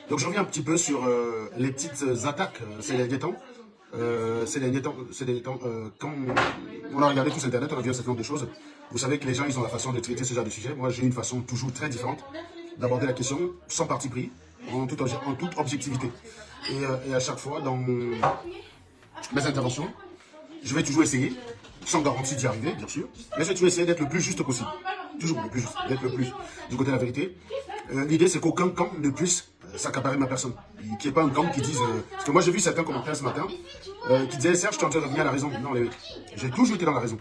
Donc je reviens un petit peu sur les petites attaques ces derniers temps. Quand on a regardé tout Internet, on a vu un certain nombre de choses. Vous savez que les gens, ils ont la façon de traiter ce genre de sujet. Moi, j'ai une façon toujours très différente d'aborder la question, sans parti pris, en toute objectivité. Et à chaque fois, dans mes interventions, je vais toujours essayer, sans garantie d'y arriver, bien sûr, mais je vais toujours essayer d'être le plus juste possible. Toujours le plus juste, d'être le plus du côté de la vérité. L'idée, c'est qu'aucun camp ne puisse s'accaparer ma personne. Qu'il n'y ait pas un camp qui dise... parce que moi, j'ai vu certains commentaires ce matin qui disaient « Serge, tu es en train de revenir à la raison. » Non, j'ai toujours été dans la raison.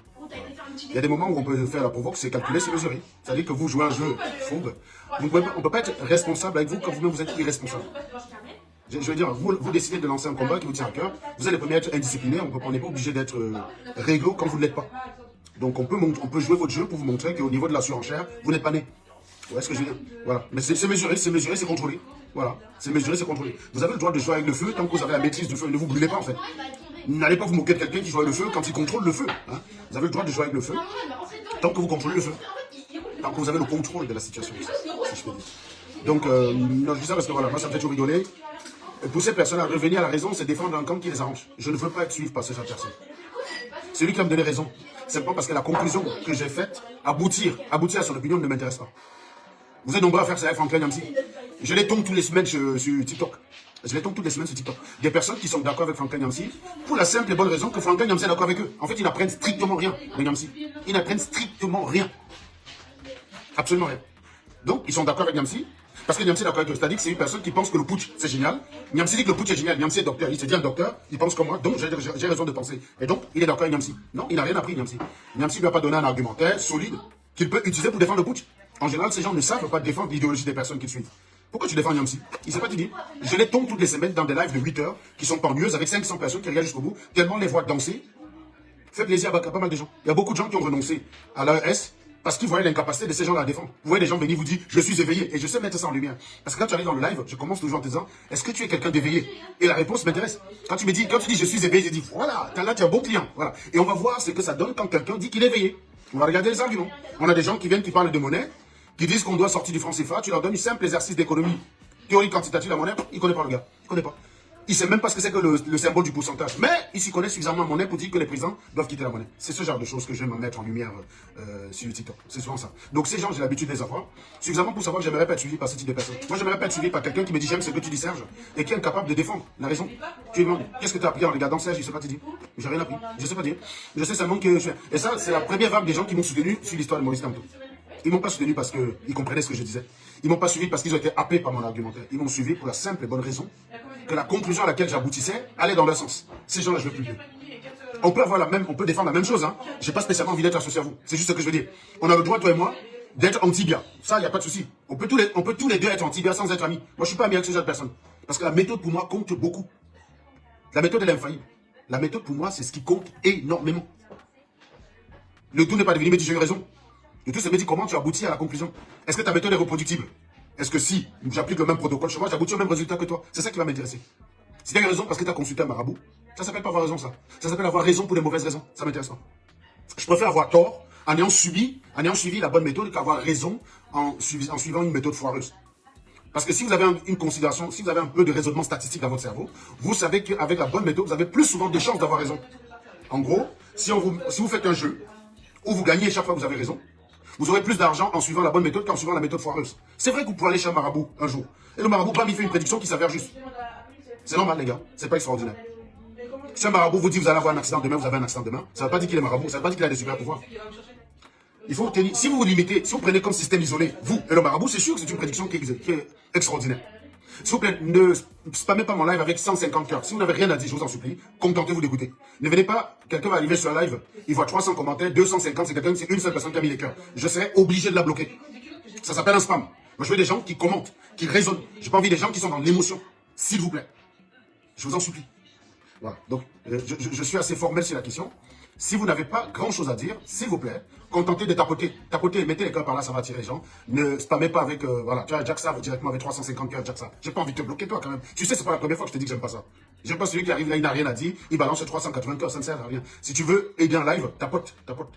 Il y a des moments où on peut faire la provoque, c'est calculer, c'est mesurer. C'est-à-dire que vous jouez un jeu fourbe. On ne peut pas être responsable avec vous quand vous-même vous êtes irresponsable. Je veux dire, vous décidez de lancer un combat qui vous tient à cœur. Vous êtes les premiers à être indisciplinés. On n'est pas obligé d'être réglo quand vous ne l'êtes pas. Donc on peut jouer votre jeu pour vous montrer qu'au niveau de la surenchère, vous n'êtes pas né. Vous voyez ce que je veux dire? Voilà. Mais c'est mesuré, c'est contrôlé. Voilà. C'est mesuré, c'est contrôlé. Vous avez le droit de jouer avec le feu tant que vous avez la maîtrise du feu. Ne vous brûlez pas en fait. N'allez pas vous moquer de quelqu'un qui joue avec le feu quand il contrôle le feu. Hein. Vous avez le droit de jouer avec le feu tant que vous contrôlez le feu. Tant que vous avez le contrôle de la situation. Si je peux dire. Donc, non, je dis ça parce que voilà, moi ça me fait toujours rigoler. Pour ces personnes à revenir à la raison, c'est défendre un camp qui les arrange. Je ne veux pas être suivi par ces personnes. Celui qui va me donner raison, c'est pas parce que la conclusion que j'ai faite, aboutir à son opinion ne m'intéresse pas. Vous êtes nombreux à faire ça avec Franklin Yamsi. Je les tombe toutes les semaines sur TikTok. Des personnes qui sont d'accord avec Franklin Yamsi pour la simple et bonne raison que Franklin Yamsi est d'accord avec eux. En fait, ils n'apprennent strictement rien de Yamsi. Ils n'apprennent strictement rien. Absolument rien. Donc, ils sont d'accord avec Yamsi parce que Yamsi est d'accord avec eux. C'est-à-dire que c'est une personne qui pense que le putsch, c'est génial. Yamsi dit que le putsch est génial. Yamsi est docteur. Il se dit un docteur, il pense comme moi, donc j'ai raison de penser. Et donc, il est d'accord avec Yamsi. Non, il n'a rien appris, Yamsi. Yamsi ne lui a pas donné un argumentaire solide qu'il peut utiliser pour défendre le putsch. En général, ces gens ne savent pas défendre l'idéologie des personnes qu'ils suivent. Pourquoi tu défends Yamsi? Il ne s'est pas dit. Je les tombe toutes les semaines dans des lives de 8 heures qui sont ennuyeuses avec 500 personnes qui regardent jusqu'au bout, tellement les voient danser. Fait plaisir à pas mal de gens. Il y a beaucoup de gens qui ont renoncé à l'AES parce qu'ils voyaient l'incapacité de ces gens à la défendre. Vous voyez des gens venir vous dire, je suis éveillé. Et je sais mettre ça en lumière. Parce que quand tu arrives dans le live, je commence toujours en te disant, est-ce que tu es quelqu'un d'éveillé? Et la réponse m'intéresse. Quand tu dis, je suis éveillé, je dis, voilà, là tu es un bon client. Voilà. Et on va voir ce que ça donne quand quelqu'un dit qu'il est éveillé. On va regarder les arguments. On a des gens qui viennent, qui parlent de monnaie, qui disent qu'on doit sortir du franc CFA. Tu leur donnes un simple exercice d'économie. Théorie quantitative de la monnaie, il ne connaît pas le gars. Il ne connaît pas. Il ne sait même pas ce que c'est que le symbole du pourcentage. Mais il s'y connaît suffisamment en monnaie pour dire que les présidents doivent quitter la monnaie. C'est ce genre de choses que j'aime mettre en lumière sur TikTok. C'est souvent ça. Donc ces gens, j'ai l'habitude de les avoir. Suffisamment pour savoir que j'aimerais pas être suivi par ce type de personnes. Moi, j'aimerais pas être suivi par quelqu'un qui me dit j'aime ce que tu dis, Serge, et qui est incapable de défendre la raison. Tu lui demandes, qu'est-ce que tu as appris en regardant Serge? Il ne sait pas te dire. J'ai rien appris. Je ne sais pas dire. Je sais seulement que je suis... Et ça, c'est la première vague des gens qui m'ont soutenu sur l'histoire de Maurice Kamto. Ils ne m'ont pas soutenu parce qu'ils comprenaient ce que je disais. Ils ne m'ont pas suivi parce qu'ils ont été happés par mon argumentaire. Ils m'ont suivi pour la simple et bonne raison que la conclusion à laquelle j'aboutissais allait dans leur sens. Ces gens-là, je ne veux plus d'eux. On peut défendre la même chose. Hein. Je n'ai pas spécialement envie d'être associé à vous. C'est juste ce que je veux dire. On a le droit, toi et moi, d'être anti-bia. Ça, il n'y a pas de souci. On peut tous les deux être anti-bia sans être amis. Moi, je ne suis pas ami avec ce genre de personnes. Parce que la méthode, pour moi, compte beaucoup. La méthode, elle est infaillible. La méthode, pour moi, c'est ce qui compte énormément. Le tout n'est pas de venir me dire j'ai eu raison. Le tout, c'est de me dire comment tu aboutis à la conclusion. Est-ce que ta méthode est reproductible? Est-ce que si j'applique le même protocole chez moi, j'aboutis au même résultat que toi? C'est ça qui va m'intéresser. Si tu as raison parce que tu as consulté un marabout, ça s'appelle pas avoir raison, ça. Ça s'appelle avoir raison pour des mauvaises raisons. Ça m'intéresse pas. Je préfère avoir tort en ayant suivi la bonne méthode qu'avoir raison en suivant une méthode foireuse. Parce que si vous avez une considération, si vous avez un peu de raisonnement statistique dans votre cerveau, vous savez qu'avec la bonne méthode, vous avez plus souvent de chances d'avoir raison. En gros, si vous faites un jeu où vous gagnez chaque fois que vous avez raison, vous aurez plus d'argent en suivant la bonne méthode qu'en suivant la méthode foireuse. C'est vrai que vous pouvez aller chez un marabout un jour. Et le marabout, il fait une prédiction qui s'avère juste. C'est normal, les gars. C'est pas extraordinaire. Si un marabout vous dit vous allez avoir un accident demain, vous avez un accident demain, ça ne veut pas dire qu'il est marabout, ça ne veut pas dire qu'il a des super pouvoirs. Il faut tenir. Si vous vous limitez, si vous prenez comme système isolé, vous et le marabout, c'est sûr que c'est une prédiction qui est extraordinaire. S'il vous plaît, ne spammez pas mon live avec 150 cœurs. Si vous n'avez rien à dire, je vous en supplie, contentez-vous d'écouter. Ne venez pas, quelqu'un va arriver sur un live, il voit 300 commentaires, 250, c'est une seule personne qui a mis les cœurs. Je serai obligé de la bloquer. Ça s'appelle un spam. Moi, je veux des gens qui commentent, qui raisonnent. J'ai pas envie des gens qui sont dans l'émotion. S'il vous plaît. Je vous en supplie. Voilà. Donc, je suis assez formel sur la question. Si vous n'avez pas grand-chose à dire, s'il vous plaît, contentez de tapoter. Tapotez, mettez les cœurs par là, ça va attirer les gens. Ne spammez pas avec, voilà, tu vois, Jack Sav directement avec 350 cœurs, Jack Sav. J'ai pas envie de te bloquer, toi, quand même. Tu sais, c'est pas la première fois que je te dis que j'aime pas ça. J'aime pas celui qui arrive là, il n'a rien à dire, il balance 380 cœurs, ça ne sert à rien. Si tu veux aider un live, tapote.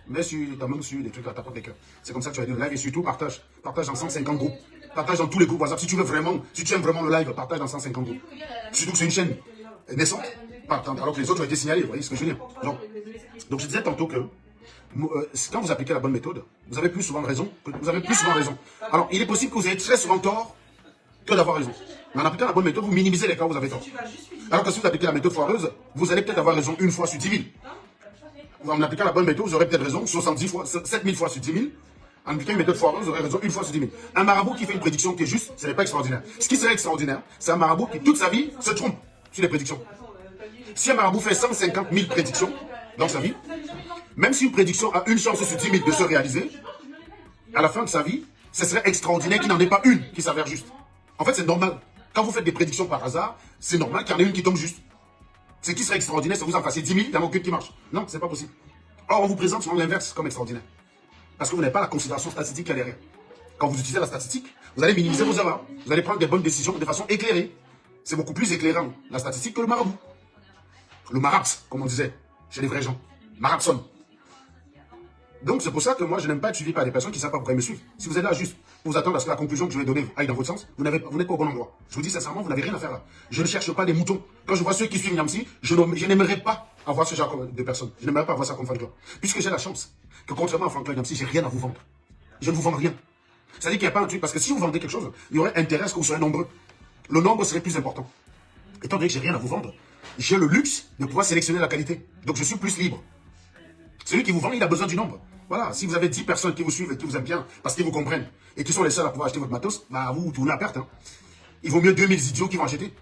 Mets sur ta main sur les trucs là, tapote les cœurs. C'est comme ça que tu vas aider le live et surtout partage. Partage dans 150 groupes. partage dans tous les groupes WhatsApp. Si tu veux vraiment, si tu aimes vraiment le live, partage dans 150 groupes. Surtout que c'est une chaîne naissante, alors que les autres ont été signalés, vous voyez ce que je veux dire. Donc je disais tantôt que quand vous appliquez la bonne méthode, vous avez plus souvent raison. Alors, il est possible que vous ayez très souvent tort que d'avoir raison. Mais en appliquant la bonne méthode, vous minimisez les cas où vous avez tort. Alors que si vous appliquez la méthode foireuse, vous allez peut-être avoir raison une fois sur 10 000. En appliquant la bonne méthode, vous aurez peut-être raison 70 fois, 7000 fois sur 10 000. En appliquant une méthode foireuse, vous aurez raison une fois sur 10 000. Un marabout qui fait une prédiction qui est juste, ce n'est pas extraordinaire. Ce qui serait extraordinaire, c'est un marabout qui toute sa vie se trompe sur les prédictions. Si un marabout fait 150 000 prédictions dans sa vie, même si une prédiction a une chance sur 10 000 de se réaliser, à la fin de sa vie, ce serait extraordinaire qu'il n'en ait pas une qui s'avère juste. En fait, c'est normal. Quand vous faites des prédictions par hasard, c'est normal qu'il y en ait une qui tombe juste. Ce qui serait extraordinaire, c'est que vous en fassiez 10 000, il n'y en a aucune qui marche. Non, c'est pas possible. Or, on vous présente souvent l'inverse comme extraordinaire. Parce que vous n'avez pas la considération statistique qu'il y a derrière. Quand vous utilisez la statistique, vous allez minimiser vos erreurs. Vous allez prendre des bonnes décisions de façon éclairée. C'est beaucoup plus éclairant, la statistique, que le marabout. Le maraps, comme on disait chez les vrais gens. Marapson. Donc, c'est pour ça que moi, je n'aime pas être suivi par des personnes qui ne savent pas pourquoi me suivre. Si vous êtes là juste pour vous attendre à ce que la conclusion que je vais donner aille dans votre sens, vous n'êtes pas au bon endroit. Je vous dis sincèrement, vous n'avez rien à faire là. Je ne cherche pas des moutons. Quand je vois ceux qui suivent Niamsi, je n'aimerais pas avoir ce genre de personnes. Je n'aimerais pas avoir ça comme fan club. Puisque j'ai la chance que, contrairement à fan club Niamsi, j'ai rien à vous vendre. Je ne vous vends rien. C'est-à-dire qu'il n'y a pas un truc, parce que si vous vendez quelque chose, il y aurait intérêt à ce que vous soyez nombreux. Le nombre serait plus important. Étant donné que j'ai rien à vous vendre, j'ai le luxe de pouvoir sélectionner la qualité. Donc je suis plus libre. Celui qui vous vend, il a besoin du nombre. Voilà, si vous avez 10 personnes qui vous suivent et qui vous aiment bien, parce qu'ils vous comprennent, et qui sont les seuls à pouvoir acheter votre matos, bah vous tournez à perte. Hein. Il vaut mieux 2000 idiots qui vont acheter.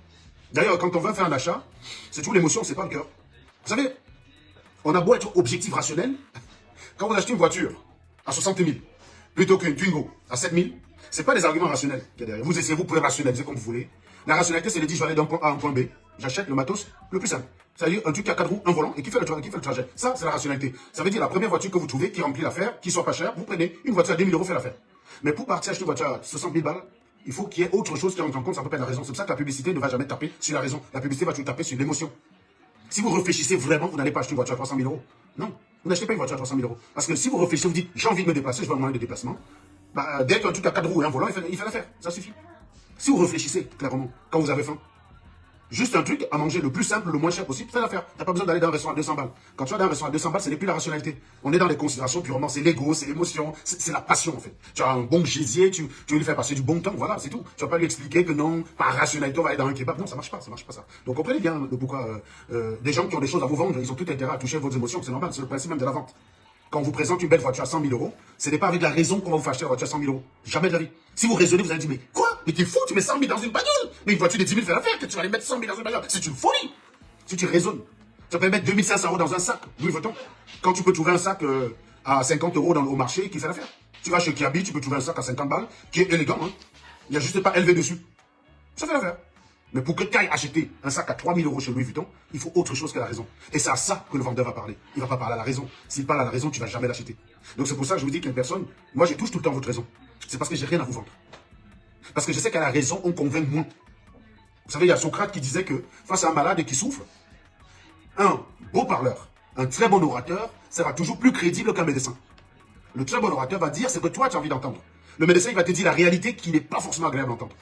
D'ailleurs, quand on va faire un achat, c'est toujours l'émotion, c'est pas le cœur. Vous savez, on a beau être objectif rationnel, quand vous achetez une voiture à 60 000, plutôt qu'une Twingo à 7 000, c'est pas des arguments rationnels qu'il y a derrière. Vous essayez, vous pouvez rationaliser comme vous voulez. La rationalité, c'est de dire, je vais aller d'un point A à un point B, j'achète le matos le plus simple. C'est-à-dire un truc qui a 4 roues, un volant et qui fait le trajet. Ça, c'est la rationalité. Ça veut dire la première voiture que vous trouvez qui remplit l'affaire, qui soit pas chère, vous prenez une voiture à 2 000 € fait l'affaire. Mais pour partir acheter une voiture à 60 000 balles, il faut qu'il y ait autre chose qui rentre en compte, ça peut pas être la raison. C'est pour ça que la publicité ne va jamais taper sur la raison. La publicité va toujours taper sur l'émotion. Si vous réfléchissez vraiment, vous n'allez pas acheter une voiture à 300 000 €. Non, vous n'achetez pas une voiture à 300 000 €. Parce que si vous réfléchissez, vous dites, j'ai envie de me déplacer, je veux un moyen de déplacement. Bah, dès qu'un truc à 4 roues et un volant, il fait l'affaire. Ça suffit. Si vous réfléchissez clairement, quand vous avez faim, juste un truc à manger le plus simple, le moins cher possible, fais l'affaire. Tu n'as pas besoin d'aller dans un restaurant à 200 balles. Quand tu vas dans un restaurant à 200 balles, ce n'est plus la rationalité. On est dans les considérations purement, c'est l'ego, c'est l'émotion, c'est la passion en fait. Tu as un bon gésier, tu veux lui faire passer du bon temps, voilà, c'est tout. Tu vas pas lui expliquer que non, par rationalité, on va aller dans un kebab. Non, ça marche pas ça. Donc comprenez bien le pourquoi des gens qui ont des choses à vous vendre, ils ont tout intérêt à toucher vos émotions, c'est normal, c'est le principe même de la vente. Quand on vous présente une belle voiture à 100 000 €, ce n'est pas avec la raison qu'on va vous faire acheter la voiture à 100 000 €. Jamais de la vie. Si vous raisonnez, vous allez dire, mais quoi? Mais t'es fou, tu mets 100 000 dans une bagnole. Mais une voiture de 10 000 fait l'affaire, que tu vas aller mettre 100 000 dans une bagnole. C'est une folie. Si tu raisonnes, tu peux mettre 2 500 € dans un sac, Louis Vuitton. Quand tu peux trouver un sac à 50 € au marché qui fait l'affaire. Tu vas chez Kiabi, tu peux trouver un sac à 50 balles qui est élégant. Hein. Il n'y a juste pas élevé dessus. Ça fait l'affaire. Mais pour que tu ailles acheter un sac à 3 000 € chez Louis Vuitton, il faut autre chose que la raison. Et c'est à ça que le vendeur va parler. Il ne va pas parler à la raison. S'il parle à la raison, tu ne vas jamais l'acheter. Donc c'est pour ça que je vous dis qu'une personne, moi je touche tout le temps votre raison. C'est parce que j'ai rien à vous vendre. Parce que je sais qu'à la raison, on convainc moins. Vous savez, il y a Socrate qui disait que face à un malade qui souffre, un beau parleur, un très bon orateur sera toujours plus crédible qu'un médecin. Le très bon orateur va dire ce que toi tu as envie d'entendre. Le médecin, il va te dire la réalité qui n'est pas forcément agréable d'entendre.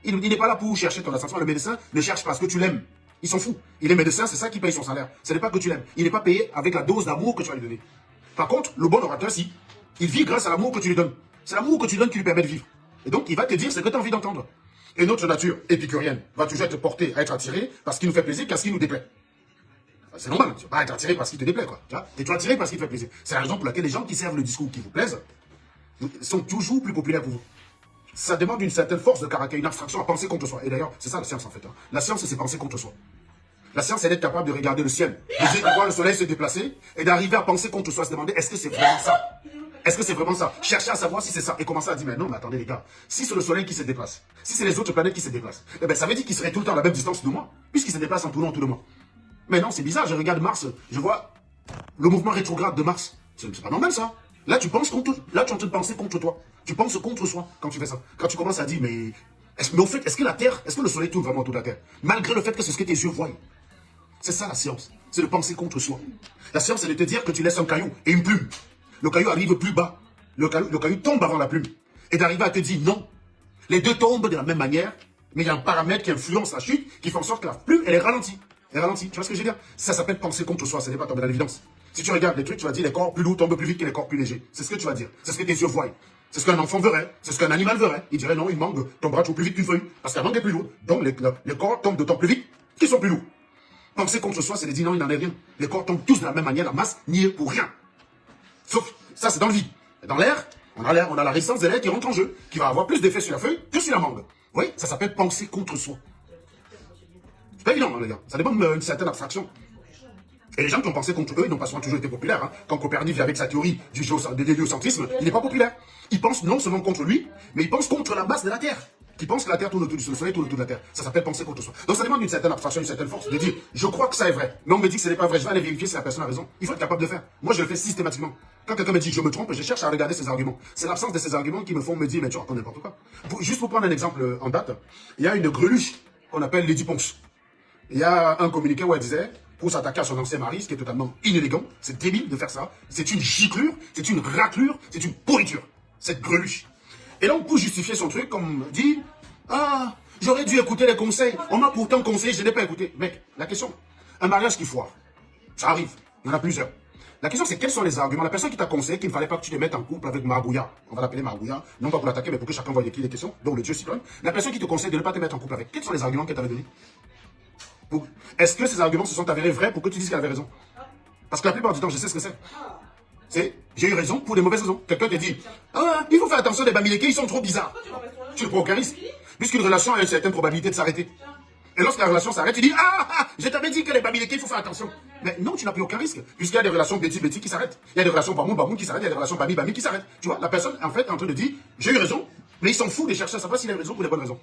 Il n'est pas là pour chercher ton assentiment. Le médecin ne cherche pas ce que tu l'aimes. Ils s'en foutent. Il est médecin, c'est ça qui paye son salaire. Ce n'est pas que tu l'aimes. Il n'est pas payé avec la dose d'amour que tu vas lui donner. Par contre, le bon orateur, si, il vit grâce à l'amour que tu lui donnes. C'est l'amour que tu donnes qui lui permet de vivre. Et donc, il va te dire ce que tu as envie d'entendre. Et notre nature épicurienne va toujours être portée à être attirée parce qu'il nous fait plaisir qu'à ce qui nous déplaît. C'est normal, tu ne vas pas être attiré parce qu'il te déplaît, quoi. Tu es attiré parce qu'il te fait plaisir. C'est la raison pour laquelle les gens qui servent le discours qui vous plaisent sont toujours plus populaires pour vous. Ça demande une certaine force de caractère, une abstraction à penser contre soi. Et d'ailleurs, c'est ça la science en fait. Hein. La science, c'est penser contre soi. La science, c'est d'être capable de regarder le ciel, de voir le soleil se déplacer et d'arriver à penser contre soi, se demander est-ce que c'est vraiment ça? Est-ce que c'est vraiment ça? Chercher à savoir si c'est ça. Et commencer à dire mais non, mais attendez les gars, si c'est le soleil qui se déplace, si c'est les autres planètes qui se déplacent, eh ben, ça veut dire qu'ils seraient tout le temps à la même distance de moi, puisqu'ils se déplacent en tournant autour de moi. Mais non, c'est bizarre, je regarde Mars, je vois le mouvement rétrograde de Mars. C'est pas normal ça. Là, tu es en train de penser contre toi. Tu penses contre soi quand tu fais ça. Quand tu commences à dire, mais au fait, est-ce que la Terre, est-ce que le Soleil tourne vraiment autour de la Terre? Malgré le fait que c'est ce que tes yeux voient. C'est ça la science. C'est de penser contre soi. La science, c'est de te dire que tu laisses un caillou et une plume. Le caillou arrive plus bas. Le caillou tombe avant la plume. Et d'arriver à te dire non. Les deux tombent de la même manière, mais il y a un paramètre qui influence la chute, qui fait en sorte que la plume, elle est ralentie. Elle est ralentie. Tu vois ce que je veux dire? Ça s'appelle penser contre soi, ce n'est pas tomber dans l'évidence. Si tu regardes les trucs, tu vas dire les corps plus lourds tombent plus vite que les corps plus légers. C'est ce que tu vas dire. C'est ce que tes yeux voient. C'est ce qu'un enfant verrait. C'est ce qu'un animal verrait. Il dirait non, une mangue tombera toujours plus vite qu'une feuille. Parce que la mangue est plus lourde. Donc les corps tombent d'autant plus vite qu'ils sont plus lourds. Penser contre soi, c'est de dire non, il n'en est rien. Les corps tombent tous de la même manière, la masse n'y est pour rien. Sauf, ça c'est dans le vide. Dans l'air, on a la résistance de l'air qui rentre en jeu, qui va avoir plus d'effet sur la feuille que sur la mangue. Oui, ça s'appelle penser contre soi. C'est pas évident, hein, les gars. Ça demande une certaine abstraction. Et les gens qui ont pensé contre eux, ils n'ont pas souvent toujours été populaires. Hein. Quand Copernic vient avec sa théorie de l'héliocentrisme, il n'est pas populaire. Il pense non seulement contre lui, mais il pense contre la masse de la Terre. Qui pense que la Terre tourne autour du Soleil, tourne autour de la Terre. Ça s'appelle penser contre soi. Donc ça demande une certaine abstraction, une certaine force de dire, je crois que ça est vrai. Mais on me dit que ce n'est pas vrai, je vais aller vérifier si la personne a raison. Il faut être capable de le faire. Moi, je le fais systématiquement. Quand quelqu'un me dit que je me trompe, je cherche à regarder ses arguments. C'est l'absence de ces arguments qui me font me dire, mais tu racontes n'importe quoi. Juste pour prendre un exemple en date, il y a une greluche qu'on appelle Lady Ponce. Il y a un communiqué où elle disait, pour s'attaquer à son ancien mari, ce qui est totalement inélégant, c'est débile de faire ça, c'est une giclure, c'est une raclure, c'est une pourriture, cette greluche. Et donc, pour justifier son truc, comme dit, ah, j'aurais dû écouter les conseils, on m'a pourtant conseillé, je n'ai pas écouté. Mec, la question, un mariage qui foire, ça arrive, il y en a plusieurs. La question, c'est quels sont les arguments? La personne qui t'a conseillé qu'il ne fallait pas que tu te mettes en couple avec Marabouya, on va l'appeler Marabouya, non pas pour l'attaquer, mais pour que chacun voie de qui les questions, donc le Dieu cyclone. La personne qui te conseille de ne pas te mettre en couple avec, quels sont les arguments qu'elle t'avait donnés? Est-ce que ces arguments se sont avérés vrais pour que tu dises qu'elle avait raison? Parce que la plupart du temps, je sais ce que c'est. C'est, j'ai eu raison pour des mauvaises raisons. Quelqu'un te dit, ah, il faut faire attention des bamilekés, ils sont trop bizarres. Tu ne prends aucun risque. Puisqu'une relation a une certaine probabilité de s'arrêter. Et lorsque la relation s'arrête, tu dis, je t'avais dit que les bamilekés, il faut faire attention. Mais non, tu n'as pris aucun risque. Puisqu'il y a des relations béti qui s'arrêtent. Il y a des relations bamoun qui s'arrêtent. Il y a des relations bami qui s'arrêtent. Tu vois, la personne, en fait, est en train de dire, j'ai eu raison, mais il s'en fout de chercher à savoir s'il a raison ou les bonnes raisons.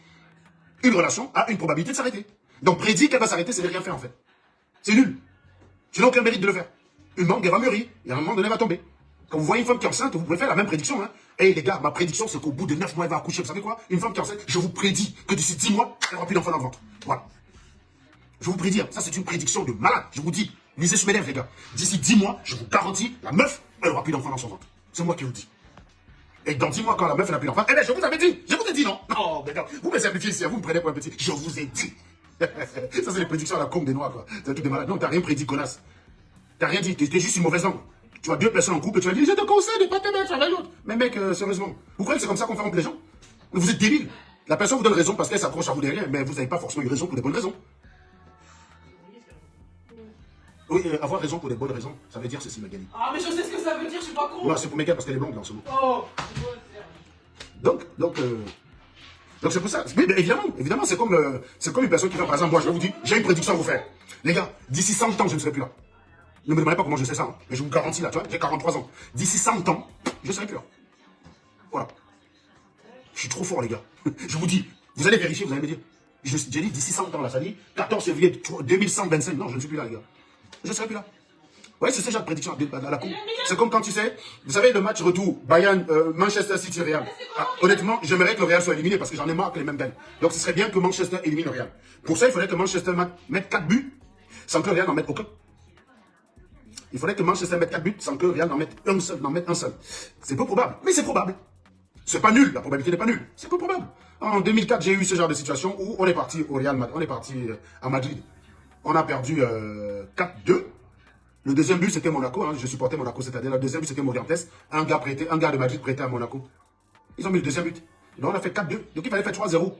Une relation a une probabilité de s'arrêter. Donc prédire qu'elle va s'arrêter, c'est de rien faire en fait. C'est nul. Tu n'as aucun mérite de le faire. Une mangue, elle va mûrir. Et à un moment donné, elle va tomber. Quand vous voyez une femme qui est enceinte, vous pouvez faire la même prédiction. Hein. Et les gars, ma prédiction, c'est qu'au bout de 9 mois, elle va accoucher. Vous savez quoi? Une femme qui est enceinte, je vous prédis que d'ici 10 mois, elle n'aura plus d'enfant dans le ventre. Voilà. Je vous prédis, ça c'est une prédiction de malade. Je vous dis, lisez sur mes lèvres, les gars. D'ici 10 mois, je vous garantis, la meuf, elle n'aura plus d'enfant dans son ventre. C'est moi qui vous le dis. Et dans 10 mois, quand la meuf n'a plus d'enfant, eh bien, je vous avais dit. Je vous ai dit non. Non, mais non. Vous me simplifiez ici, vous me prenez pour un petit. Je vous ai dit. Ça, c'est les prédictions à la com des noirs, quoi. C'est un truc de malade. Non, t'as rien prédit, connasse. T'as rien dit. T'es juste une mauvaise langue. Tu vois deux personnes en couple et tu vas dire, je te conseille de pas te mettre avec l'autre. Mais mec, sérieusement, vous croyez que c'est comme ça qu'on fait rompre les gens? Vous êtes débiles. La personne vous donne raison parce qu'elle s'accroche à vous derrière, mais vous n'avez pas forcément eu raison pour des bonnes raisons. Oui, avoir raison pour des bonnes raisons, ça veut dire ceci, Magali. Ah, mais je sais ce que ça veut dire, je suis pas con. Non, c'est pour Megan parce qu'elle est blonde, là, en ce moment. Oh. Donc c'est pour ça. Mais évidemment, c'est comme une personne qui va, par exemple, moi, je vais vous dire, j'ai une prédiction à vous faire. Les gars, d'ici 100 ans, je ne serai plus là. Ne me demandez pas comment je sais ça, hein, mais je vous garantis là, tu vois, j'ai 43 ans. D'ici 100 ans, je ne serai plus là. Voilà. Je suis trop fort, les gars. Je vous dis, vous allez vérifier, vous allez me dire. J'ai dit d'ici 100 ans, là, ça dit 14 février 2125. Non, je ne suis plus là, les gars. Je ne serai plus là. Ouais, c'est ce genre de prédiction à la coupe. C'est comme quand tu sais, vous savez, le match retour, Bayern, Manchester City, Real. Ah, honnêtement, j'aimerais que le Real soit éliminé parce que j'en ai marre que les mêmes gagnent. Donc ce serait bien que Manchester élimine le Real. Pour ça, il faudrait que Manchester mette 4 buts sans que le Real n'en mette aucun. Il faudrait que Manchester mette 4 buts sans que le Real n'en mette un seul. C'est peu probable, mais c'est probable. C'est pas nul, la probabilité n'est pas nulle. C'est peu probable. En 2004, j'ai eu ce genre de situation où on est parti au Real Madrid, on est parti à Madrid. On a perdu 4-2. Le deuxième but, c'était Monaco. Hein. Je supportais Monaco cette année. Le deuxième but, c'était Morientes. Un gars de Madrid prêté à Monaco. Ils ont mis le deuxième but. Donc, on a fait 4-2. Donc, il fallait faire 3-0.